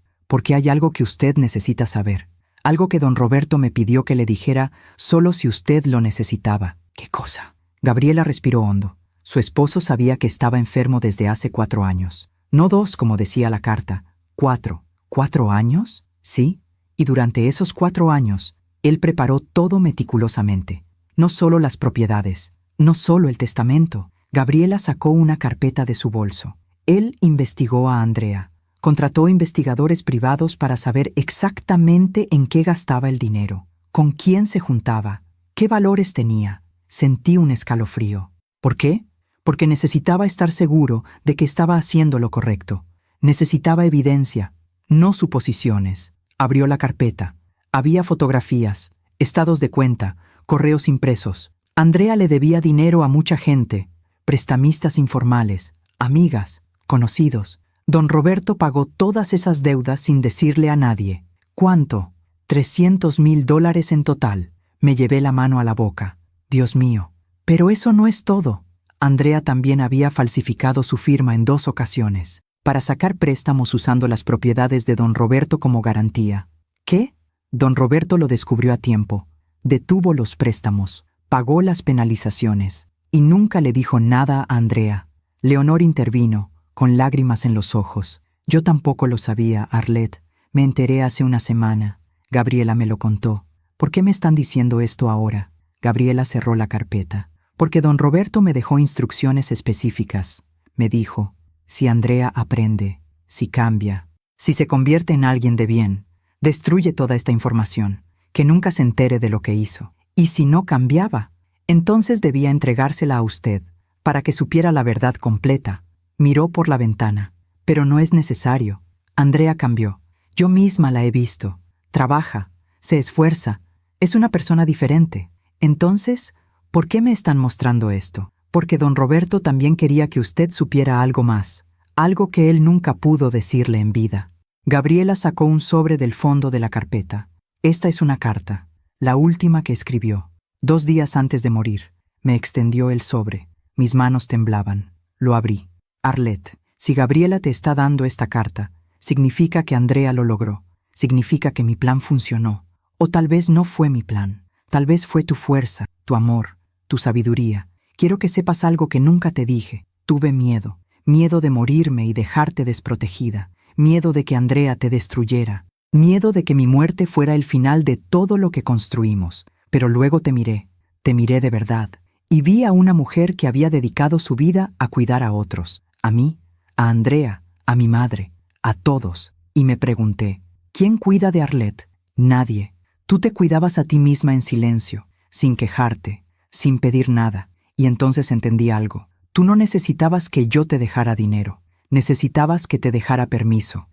hay algo que usted necesita saber. Algo que don Roberto me pidió que le dijera solo si usted lo necesitaba. ¿Qué cosa? Gabriela respiró hondo. Su esposo sabía que estaba enfermo desde hace 4 años. No 2, como decía la carta. 4. ¿4 años? Sí. Y durante esos 4 años, él preparó todo meticulosamente. No solo las propiedades, no solo el testamento. Gabriela sacó una carpeta de su bolso. Él investigó a Andrea. Contrató investigadores privados para saber exactamente en qué gastaba el dinero, con quién se juntaba, qué valores tenía. Sentí un escalofrío. ¿Por qué? Porque necesitaba estar seguro de que estaba haciendo lo correcto. Necesitaba evidencia, no suposiciones. Abrió la carpeta. Había fotografías, estados de cuenta, correos impresos. Andrea le debía dinero a mucha gente, prestamistas informales, amigas, conocidos. Don Roberto pagó todas esas deudas sin decirle a nadie. ¿Cuánto? $300,000 en total. Me llevé la mano a la boca. Dios mío. Pero eso no es todo. Andrea también había falsificado su firma en 2 ocasiones, para sacar préstamos usando las propiedades de don Roberto como garantía. ¿Qué? Don Roberto lo descubrió a tiempo. Detuvo los préstamos, pagó las penalizaciones, y nunca le dijo nada a Andrea. Leonor intervino, con lágrimas en los ojos. Yo tampoco lo sabía, Arlette. Me enteré hace 1 semana. Gabriela me lo contó. ¿Por qué me están diciendo esto ahora? Gabriela cerró la carpeta. Porque don Roberto me dejó instrucciones específicas. Me dijo, si Andrea aprende, si cambia, si se convierte en alguien de bien, destruye toda esta información, que nunca se entere de lo que hizo. Y si no cambiaba, entonces debía entregársela a usted, para que supiera la verdad completa. Miró por la ventana. Pero no es necesario. Andrea cambió. Yo misma la he visto. Trabaja, se esfuerza, es una persona diferente. Entonces, ¿por qué me están mostrando esto? Porque don Roberto también quería que usted supiera algo más, algo que él nunca pudo decirle en vida. Gabriela sacó un sobre del fondo de la carpeta. Esta es una carta, la última que escribió. 2 días antes de morir, me extendió el sobre. Mis manos temblaban. Lo abrí. Arlette, si Gabriela te está dando esta carta, significa que Andrea lo logró. Significa que mi plan funcionó. O tal vez no fue mi plan. Tal vez fue tu fuerza, tu amor, tu sabiduría. Quiero que sepas algo que nunca te dije. Tuve miedo. Miedo de morirme y dejarte desprotegida. Miedo de que Andrea te destruyera. Miedo de que mi muerte fuera el final de todo lo que construimos. Pero luego te miré de verdad, y vi a una mujer que había dedicado su vida a cuidar a otros, a mí, a Andrea, a mi madre, a todos, y me pregunté, ¿quién cuida de Arlette? Nadie. Tú te cuidabas a ti misma en silencio, sin quejarte, sin pedir nada, y entonces entendí algo. Tú no necesitabas que yo te dejara dinero, necesitabas que te dejara permiso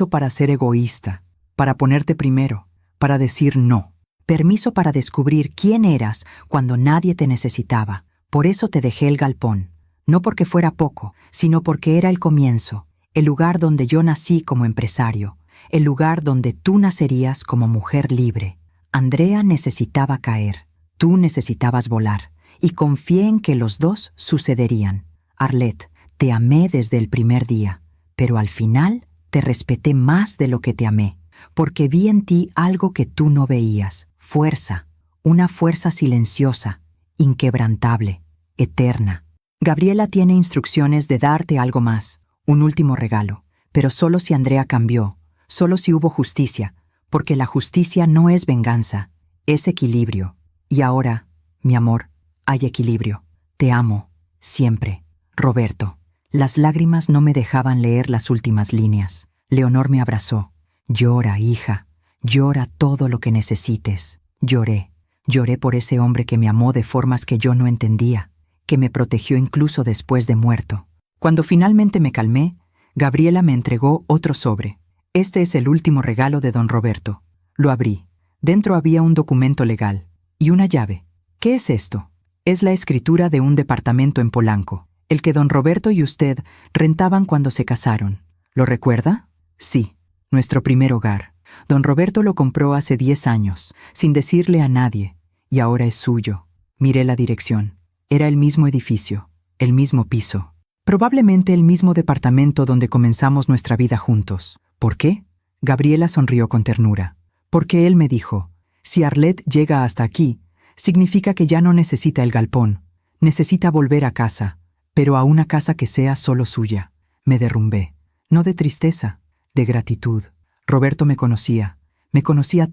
para ser egoísta, para ponerte primero, para decir no. Permiso para descubrir quién eras cuando nadie te necesitaba. Por eso te dejé el galpón. No porque fuera poco, sino porque era el comienzo, el lugar donde yo nací como empresario, el lugar donde tú nacerías como mujer libre. Andrea necesitaba caer, tú necesitabas volar, y confié en que los dos sucederían. Arlette, te amé desde el primer día, pero al final te respeté más de lo que te amé, porque vi en ti algo que tú no veías. Fuerza, una fuerza silenciosa, inquebrantable, eterna. Gabriela tiene instrucciones de darte algo más, un último regalo, pero solo si Andrea cambió, solo si hubo justicia, porque la justicia no es venganza, es equilibrio. Y ahora, mi amor, hay equilibrio. Te amo, siempre. Roberto. Las lágrimas no me dejaban leer las últimas líneas. Leonor me abrazó. Llora, hija. Llora todo lo que necesites. Lloré por ese hombre que me amó de formas que yo no entendía, que me protegió incluso después de muerto. Cuando finalmente me calmé, Gabriela me entregó otro sobre. Este es el último regalo de don Roberto. Lo abrí. Dentro había un documento legal y una llave. ¿Qué es esto? Es la escritura de un departamento en Polanco, el que don Roberto y usted rentaban cuando se casaron. ¿Lo recuerda? Sí, nuestro primer hogar. Don Roberto lo compró hace 10 años, sin decirle a nadie, y ahora es suyo. Miré la dirección. Era el mismo edificio, el mismo piso. Probablemente el mismo departamento donde comenzamos nuestra vida juntos. ¿Por qué? Gabriela sonrió con ternura. Porque él me dijo, si Arlette llega hasta aquí, significa que ya no necesita el galpón, necesita volver a casa, pero a una casa que sea solo suya. Me derrumbé, no de tristeza, de gratitud. Roberto me conocía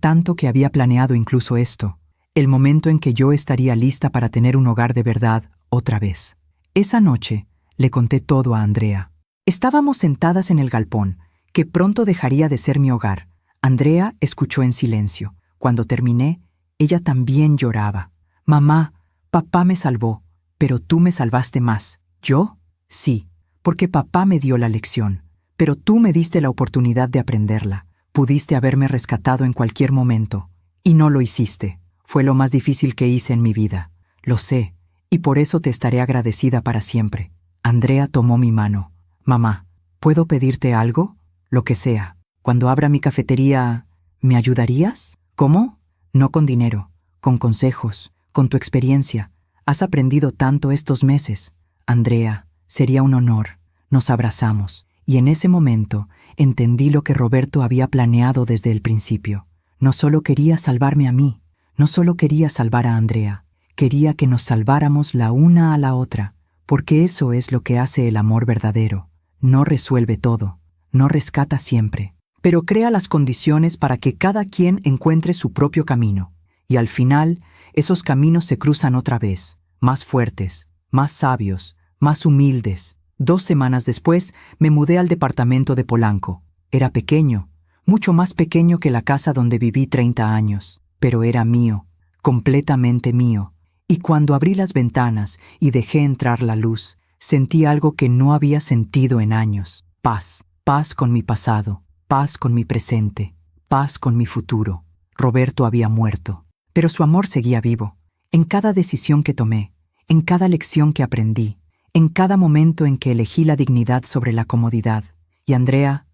tanto que había planeado incluso esto, el momento en que yo estaría lista para tener un hogar de verdad otra vez. Esa noche le conté todo a Andrea. Estábamos sentadas en el galpón, que pronto dejaría de ser mi hogar. Andrea escuchó en silencio. Cuando terminé, ella también lloraba. Mamá, papá me salvó, pero tú me salvaste más. ¿Yo? Sí, porque papá me dio la lección. Pero tú me diste la oportunidad de aprenderla. Pudiste haberme rescatado en cualquier momento. Y no lo hiciste. Fue lo más difícil que hice en mi vida. Lo sé, y por eso te estaré agradecida para siempre. Andrea tomó mi mano. Mamá, ¿puedo pedirte algo? Lo que sea. Cuando abra mi cafetería, ¿me ayudarías? ¿Cómo? No con dinero, con consejos, con tu experiencia. Has aprendido tanto estos meses. Andrea, sería un honor. Nos abrazamos. Y en ese momento entendí lo que Roberto había planeado desde el principio. No solo quería salvarme a mí, no solo quería salvar a Andrea, quería que nos salváramos la una a la otra, porque eso es lo que hace el amor verdadero. No resuelve todo, no rescata siempre, pero crea las condiciones para que cada quien encuentre su propio camino. Y al final, esos caminos se cruzan otra vez, más fuertes, más sabios, más humildes. 2 semanas después, me mudé al departamento de Polanco. Era pequeño, mucho más pequeño que la casa donde viví 30 años, pero era mío, completamente mío. Y cuando abrí las ventanas y dejé entrar la luz, sentí algo que no había sentido en años. Paz, paz con mi pasado, paz con mi presente, paz con mi futuro. Roberto había muerto, pero su amor seguía vivo. En cada decisión que tomé, en cada lección que aprendí, en cada momento en que elegí la dignidad sobre la comodidad. Y Andrea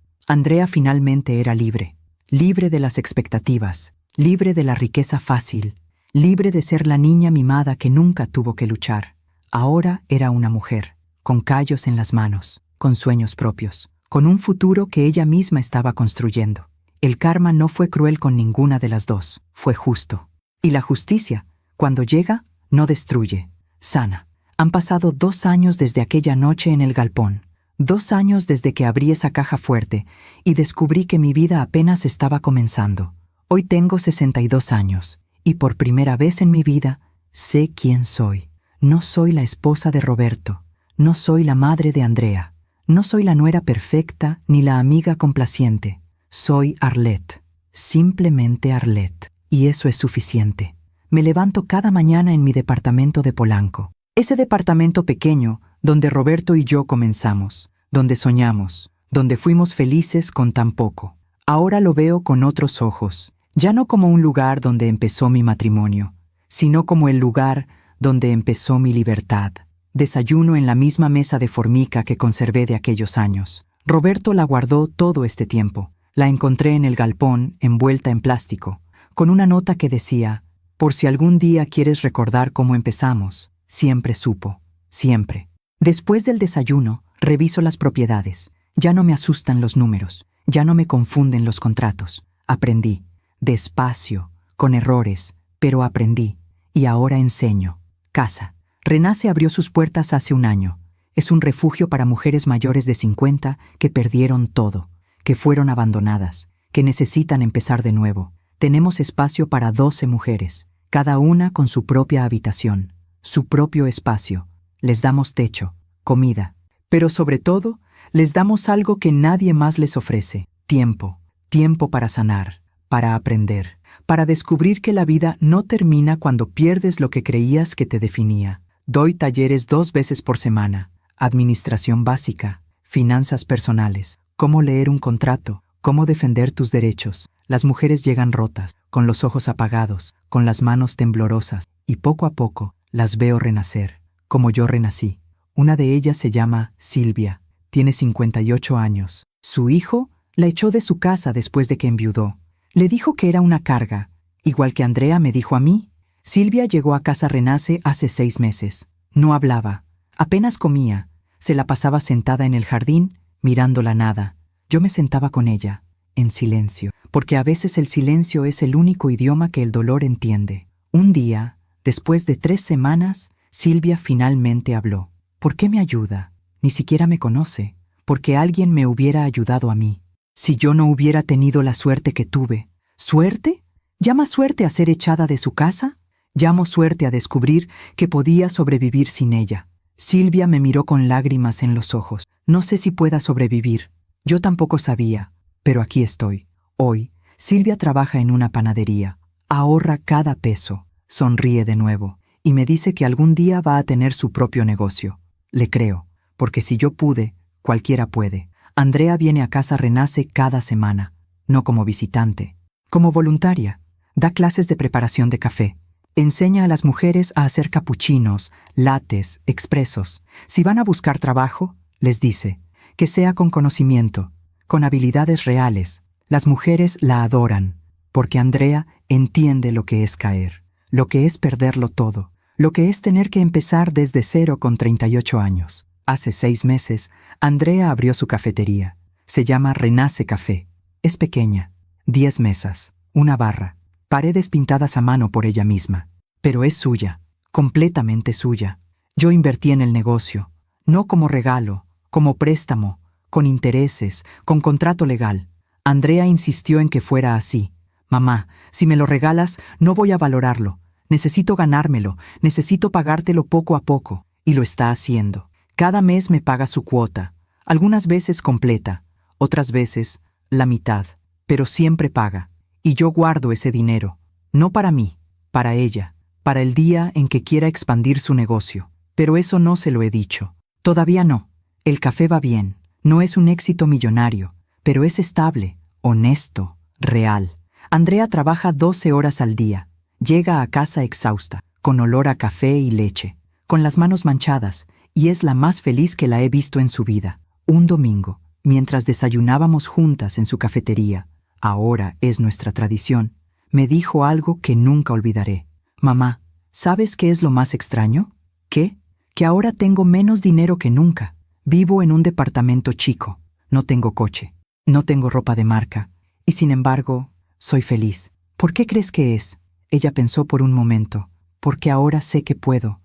finalmente era libre, libre de las expectativas, libre de la riqueza fácil, libre de ser la niña mimada que nunca tuvo que luchar. Ahora era una mujer, con callos en las manos, con sueños propios, con un futuro que ella misma estaba construyendo. El karma no fue cruel con ninguna de las dos, fue justo. Y la justicia, cuando llega, no destruye, sana. Han pasado 2 años desde aquella noche en el galpón. 2 años desde que abrí esa caja fuerte y descubrí que mi vida apenas estaba comenzando. Hoy tengo 62 años y por primera vez en mi vida sé quién soy. No soy la esposa de Roberto, no soy la madre de Andrea, no soy la nuera perfecta ni la amiga complaciente. Soy Arlette, simplemente Arlette, y eso es suficiente. Me levanto cada mañana en mi departamento de Polanco. Ese departamento pequeño donde Roberto y yo comenzamos, donde soñamos, donde fuimos felices con tan poco. Ahora lo veo con otros ojos, ya no como un lugar donde empezó mi matrimonio, sino como el lugar donde empezó mi libertad. Desayuno en la misma mesa de formica que conservé de aquellos años. Roberto la guardó todo este tiempo. La encontré en el galpón, envuelta en plástico, con una nota que decía: por si algún día quieres recordar cómo empezamos. Siempre supo, siempre. Después del desayuno, reviso las propiedades. Ya no me asustan los números, ya no me confunden los contratos. Aprendí, despacio, con errores, pero aprendí. Y ahora enseño. Casa. Renace abrió sus puertas hace 1 año. Es un refugio para mujeres mayores de 50 que perdieron todo, que fueron abandonadas, que necesitan empezar de nuevo. Tenemos espacio para 12 mujeres, cada una con su propia habitación, su propio espacio. Les damos techo, comida, pero sobre todo, les damos algo que nadie más les ofrece: tiempo. Tiempo para sanar, para aprender, para descubrir que la vida no termina cuando pierdes lo que creías que te definía. Doy talleres 2 veces por semana: administración básica, finanzas personales, cómo leer un contrato, cómo defender tus derechos. Las mujeres llegan rotas, con los ojos apagados, con las manos temblorosas, y poco a poco las veo renacer, como yo renací. Una de ellas se llama Silvia, tiene 58 años. Su hijo la echó de su casa después de que enviudó. Le dijo que era una carga, igual que Andrea me dijo a mí. Silvia llegó a Casa Renace hace 6 meses. No hablaba, apenas comía, se la pasaba sentada en el jardín, mirando la nada. Yo me sentaba con ella, en silencio, porque a veces el silencio es el único idioma que el dolor entiende. Un día, después de 3 semanas, Silvia finalmente habló. ¿Por qué me ayuda? Ni siquiera me conoce. Porque alguien me hubiera ayudado a mí. Si yo no hubiera tenido la suerte que tuve. ¿Suerte? ¿Llama suerte a ser echada de su casa? Llamo suerte a descubrir que podía sobrevivir sin ella. Silvia me miró con lágrimas en los ojos. No sé si pueda sobrevivir. Yo tampoco sabía, pero aquí estoy. Hoy, Silvia trabaja en una panadería. Ahorra cada peso. Sonríe de nuevo y me dice que algún día va a tener su propio negocio. Le creo, porque si yo pude, cualquiera puede. Andrea viene a Casa Renace cada semana, no como visitante, como voluntaria. Da clases de preparación de café. Enseña a las mujeres a hacer capuchinos, lattes, expresos. Si van a buscar trabajo, les dice que sea con conocimiento, con habilidades reales. Las mujeres la adoran, porque Andrea entiende lo que es caer, lo que es perderlo todo, lo que es tener que empezar desde cero con 38 años. Hace 6 meses, Andrea abrió su cafetería. Se llama Renace Café. Es pequeña, 10 mesas, una barra, paredes pintadas a mano por ella misma. Pero es suya, completamente suya. Yo invertí en el negocio, no como regalo, como préstamo, con intereses, con contrato legal. Andrea insistió en que fuera así. Mamá, si me lo regalas, no voy a valorarlo. Necesito ganármelo, necesito pagártelo poco a poco. Y lo está haciendo. Cada mes me paga su cuota, algunas veces completa, otras veces la mitad, pero siempre paga. Y yo guardo ese dinero, no para mí, para ella, para el día en que quiera expandir su negocio. Pero eso no se lo he dicho. Todavía no. El café va bien, no es un éxito millonario, pero es estable, honesto, real. Andrea trabaja 12 horas al día. Llega a casa exhausta, con olor a café y leche, con las manos manchadas, y es la más feliz que la he visto en su vida. Un domingo, mientras desayunábamos juntas en su cafetería, ahora es nuestra tradición, me dijo algo que nunca olvidaré. Mamá, ¿sabes qué es lo más extraño? ¿Qué? Que ahora tengo menos dinero que nunca. Vivo en un departamento chico, no tengo coche, no tengo ropa de marca, y sin embargo, soy feliz. ¿Por qué crees que es? Ella pensó por un momento. porque ahora sé que puedo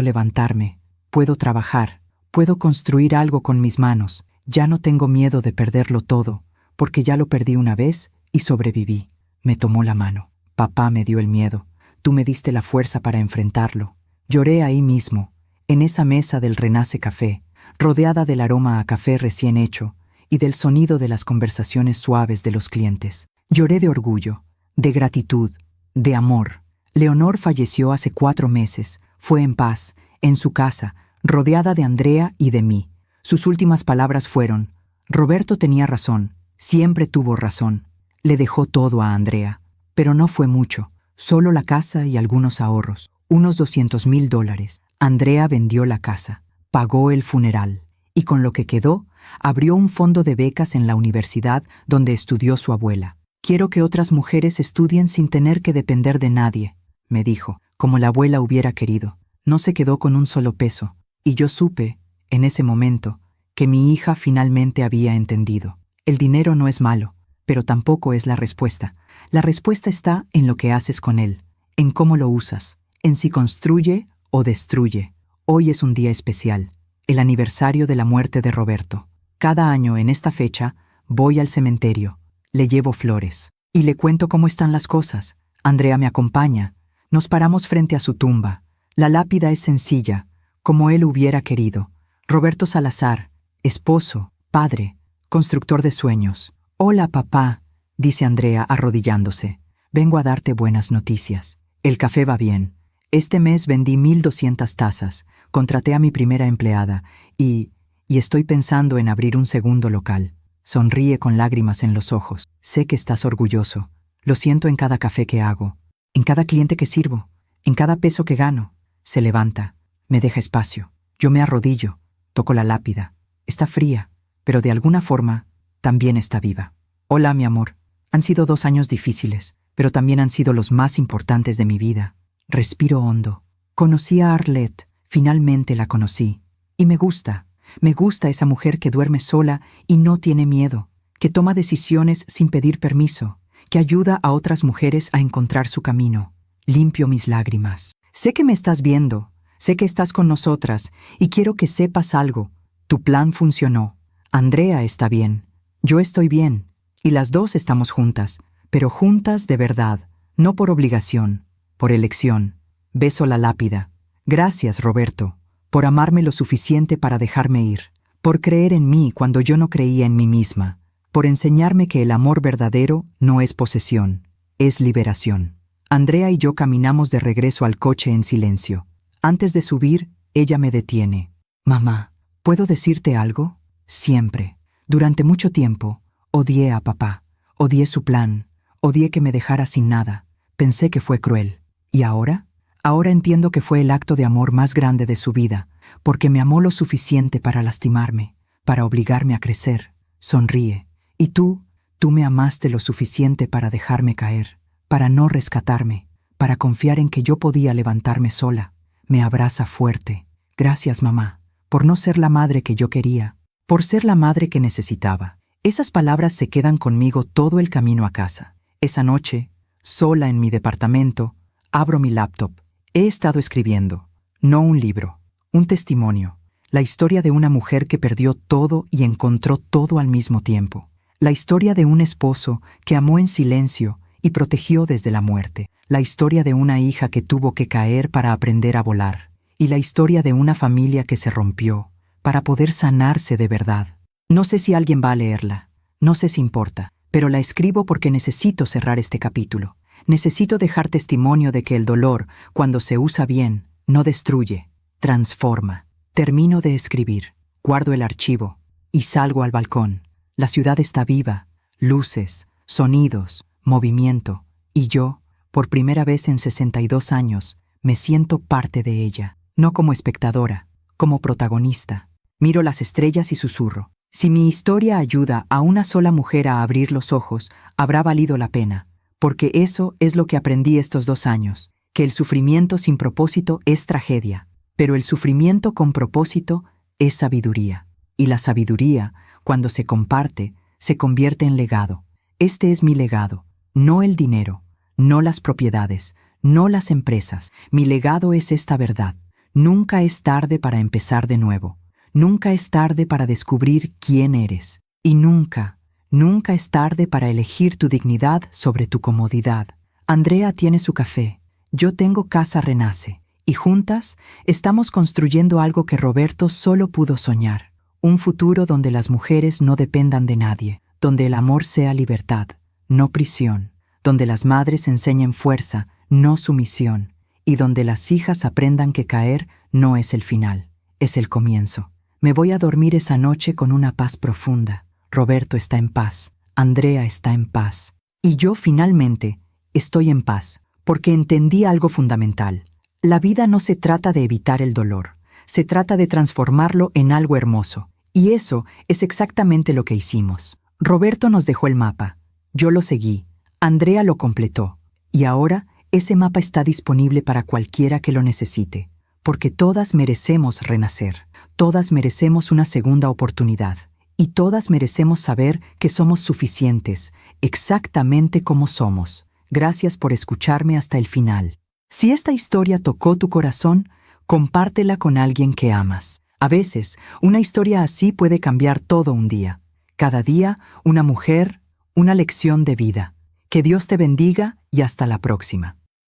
levantarme, puedo trabajar, puedo construir algo con mis manos. Ya no tengo miedo de perderlo todo, porque ya lo perdí una vez y sobreviví. Me tomó la mano. Papá me dio el miedo. Tú me diste la fuerza para enfrentarlo. Lloré ahí mismo, en esa mesa del Renace Café, rodeada del aroma a café recién hecho y del sonido de las conversaciones suaves de los clientes. Lloré de orgullo, de gratitud, de amor. Leonor falleció hace 4 meses. Fue en paz, en su casa, rodeada de Andrea y de mí. Sus últimas palabras fueron: Roberto tenía razón, siempre tuvo razón. Le dejó todo a Andrea, pero no fue mucho, solo la casa y algunos ahorros, unos $200,000. Andrea vendió la casa, pagó el funeral, y con lo que quedó, abrió un fondo de becas en la universidad donde estudió su abuela. Quiero que otras mujeres estudien sin tener que depender de nadie, me dijo, como la abuela hubiera querido. No se quedó con un solo peso, y yo supe, en ese momento, que mi hija finalmente había entendido. El dinero no es malo, pero tampoco es la respuesta. La respuesta está en lo que haces con él, en cómo lo usas, en si construye o destruye. Hoy es un día especial, el aniversario de la muerte de Roberto. Cada año en esta fecha voy al cementerio, le llevo flores y le cuento cómo están las cosas. Andrea me acompaña. Nos paramos frente a su tumba. La lápida es sencilla, como él hubiera querido. Roberto Salazar, esposo, padre, constructor de sueños. Hola, papá, dice Andrea arrodillándose. Vengo a darte buenas noticias. El café va bien. Este mes vendí 1,200 tazas, contraté a mi primera empleada y estoy pensando en abrir un segundo local. Sonríe con lágrimas en los ojos. Sé que estás orgulloso. Lo siento en cada café que hago, en cada cliente que sirvo, en cada peso que gano. Se levanta, me deja espacio. Yo me arrodillo, toco la lápida. Está fría, pero de alguna forma también está viva. Hola, mi amor. Han sido 2 años difíciles, pero también han sido los más importantes de mi vida. Respiro hondo. Conocí a Arlette, finalmente la conocí. Y me gusta esa mujer que duerme sola y no tiene miedo, que toma decisiones sin pedir permiso, que ayuda a otras mujeres a encontrar su camino. Limpio mis lágrimas. Sé que me estás viendo, sé que estás con nosotras y quiero que sepas algo. Tu plan funcionó. Andrea está bien, yo estoy bien, y las dos estamos juntas, pero juntas de verdad, no por obligación, por elección. Beso la lápida. Gracias, Roberto, por amarme lo suficiente para dejarme ir, por creer en mí cuando yo no creía en mí misma, por enseñarme que el amor verdadero no es posesión, es liberación. Andrea y yo caminamos de regreso al coche en silencio. Antes de subir, ella me detiene. Mamá, ¿puedo decirte algo? Siempre, durante mucho tiempo, odié a papá, odié su plan, odié que me dejara sin nada. Pensé que fue cruel. ¿Y ahora? Ahora entiendo que fue el acto de amor más grande de su vida, porque me amó lo suficiente para lastimarme, para obligarme a crecer. Sonríe. Y tú me amaste lo suficiente para dejarme caer, para no rescatarme, para confiar en que yo podía levantarme sola. Me abraza fuerte. Gracias, mamá, por no ser la madre que yo quería, por ser la madre que necesitaba. Esas palabras se quedan conmigo todo el camino a casa. Esa noche, sola en mi departamento, abro mi laptop. He estado escribiendo, no un libro, un testimonio, la historia de una mujer que perdió todo y encontró todo al mismo tiempo. La historia de un esposo que amó en silencio y protegió desde la muerte. La historia de una hija que tuvo que caer para aprender a volar. Y la historia de una familia que se rompió para poder sanarse de verdad. No sé si alguien va a leerla, no sé si importa, pero la escribo porque necesito cerrar este capítulo. Necesito dejar testimonio de que el dolor, cuando se usa bien, no destruye, transforma. Termino de escribir, guardo el archivo y salgo al balcón. La ciudad está viva, luces, sonidos, movimiento, y yo, por primera vez en 62 años, me siento parte de ella, no como espectadora, como protagonista. Miro las estrellas y susurro. Si mi historia ayuda a una sola mujer a abrir los ojos, habrá valido la pena, porque eso es lo que aprendí estos 2 años, que el sufrimiento sin propósito es tragedia, pero el sufrimiento con propósito es sabiduría, y la sabiduría, cuando se comparte, se convierte en legado. Este es mi legado, no el dinero, no las propiedades, no las empresas. Mi legado es esta verdad. Nunca es tarde para empezar de nuevo. Nunca es tarde para descubrir quién eres. Y nunca, nunca es tarde para elegir tu dignidad sobre tu comodidad. Andrea tiene su café. Yo tengo Casa Renace. Y juntas estamos construyendo algo que Roberto solo pudo soñar. Un futuro donde las mujeres no dependan de nadie. Donde el amor sea libertad, no prisión. Donde las madres enseñen fuerza, no sumisión. Y donde las hijas aprendan que caer no es el final, es el comienzo. Me voy a dormir esa noche con una paz profunda. Roberto está en paz, Andrea está en paz. Y yo finalmente estoy en paz, porque entendí algo fundamental. La vida no se trata de evitar el dolor, se trata de transformarlo en algo hermoso. Y eso es exactamente lo que hicimos. Roberto nos dejó el mapa, yo lo seguí, Andrea lo completó. Y ahora ese mapa está disponible para cualquiera que lo necesite, porque todas merecemos renacer, todas merecemos una segunda oportunidad, y todas merecemos saber que somos suficientes, exactamente como somos. Gracias por escucharme hasta el final. Si esta historia tocó tu corazón, compártela con alguien que amas. A veces, una historia así puede cambiar todo un día. Cada día, una mujer, una lección de vida. Que Dios te bendiga y hasta la próxima.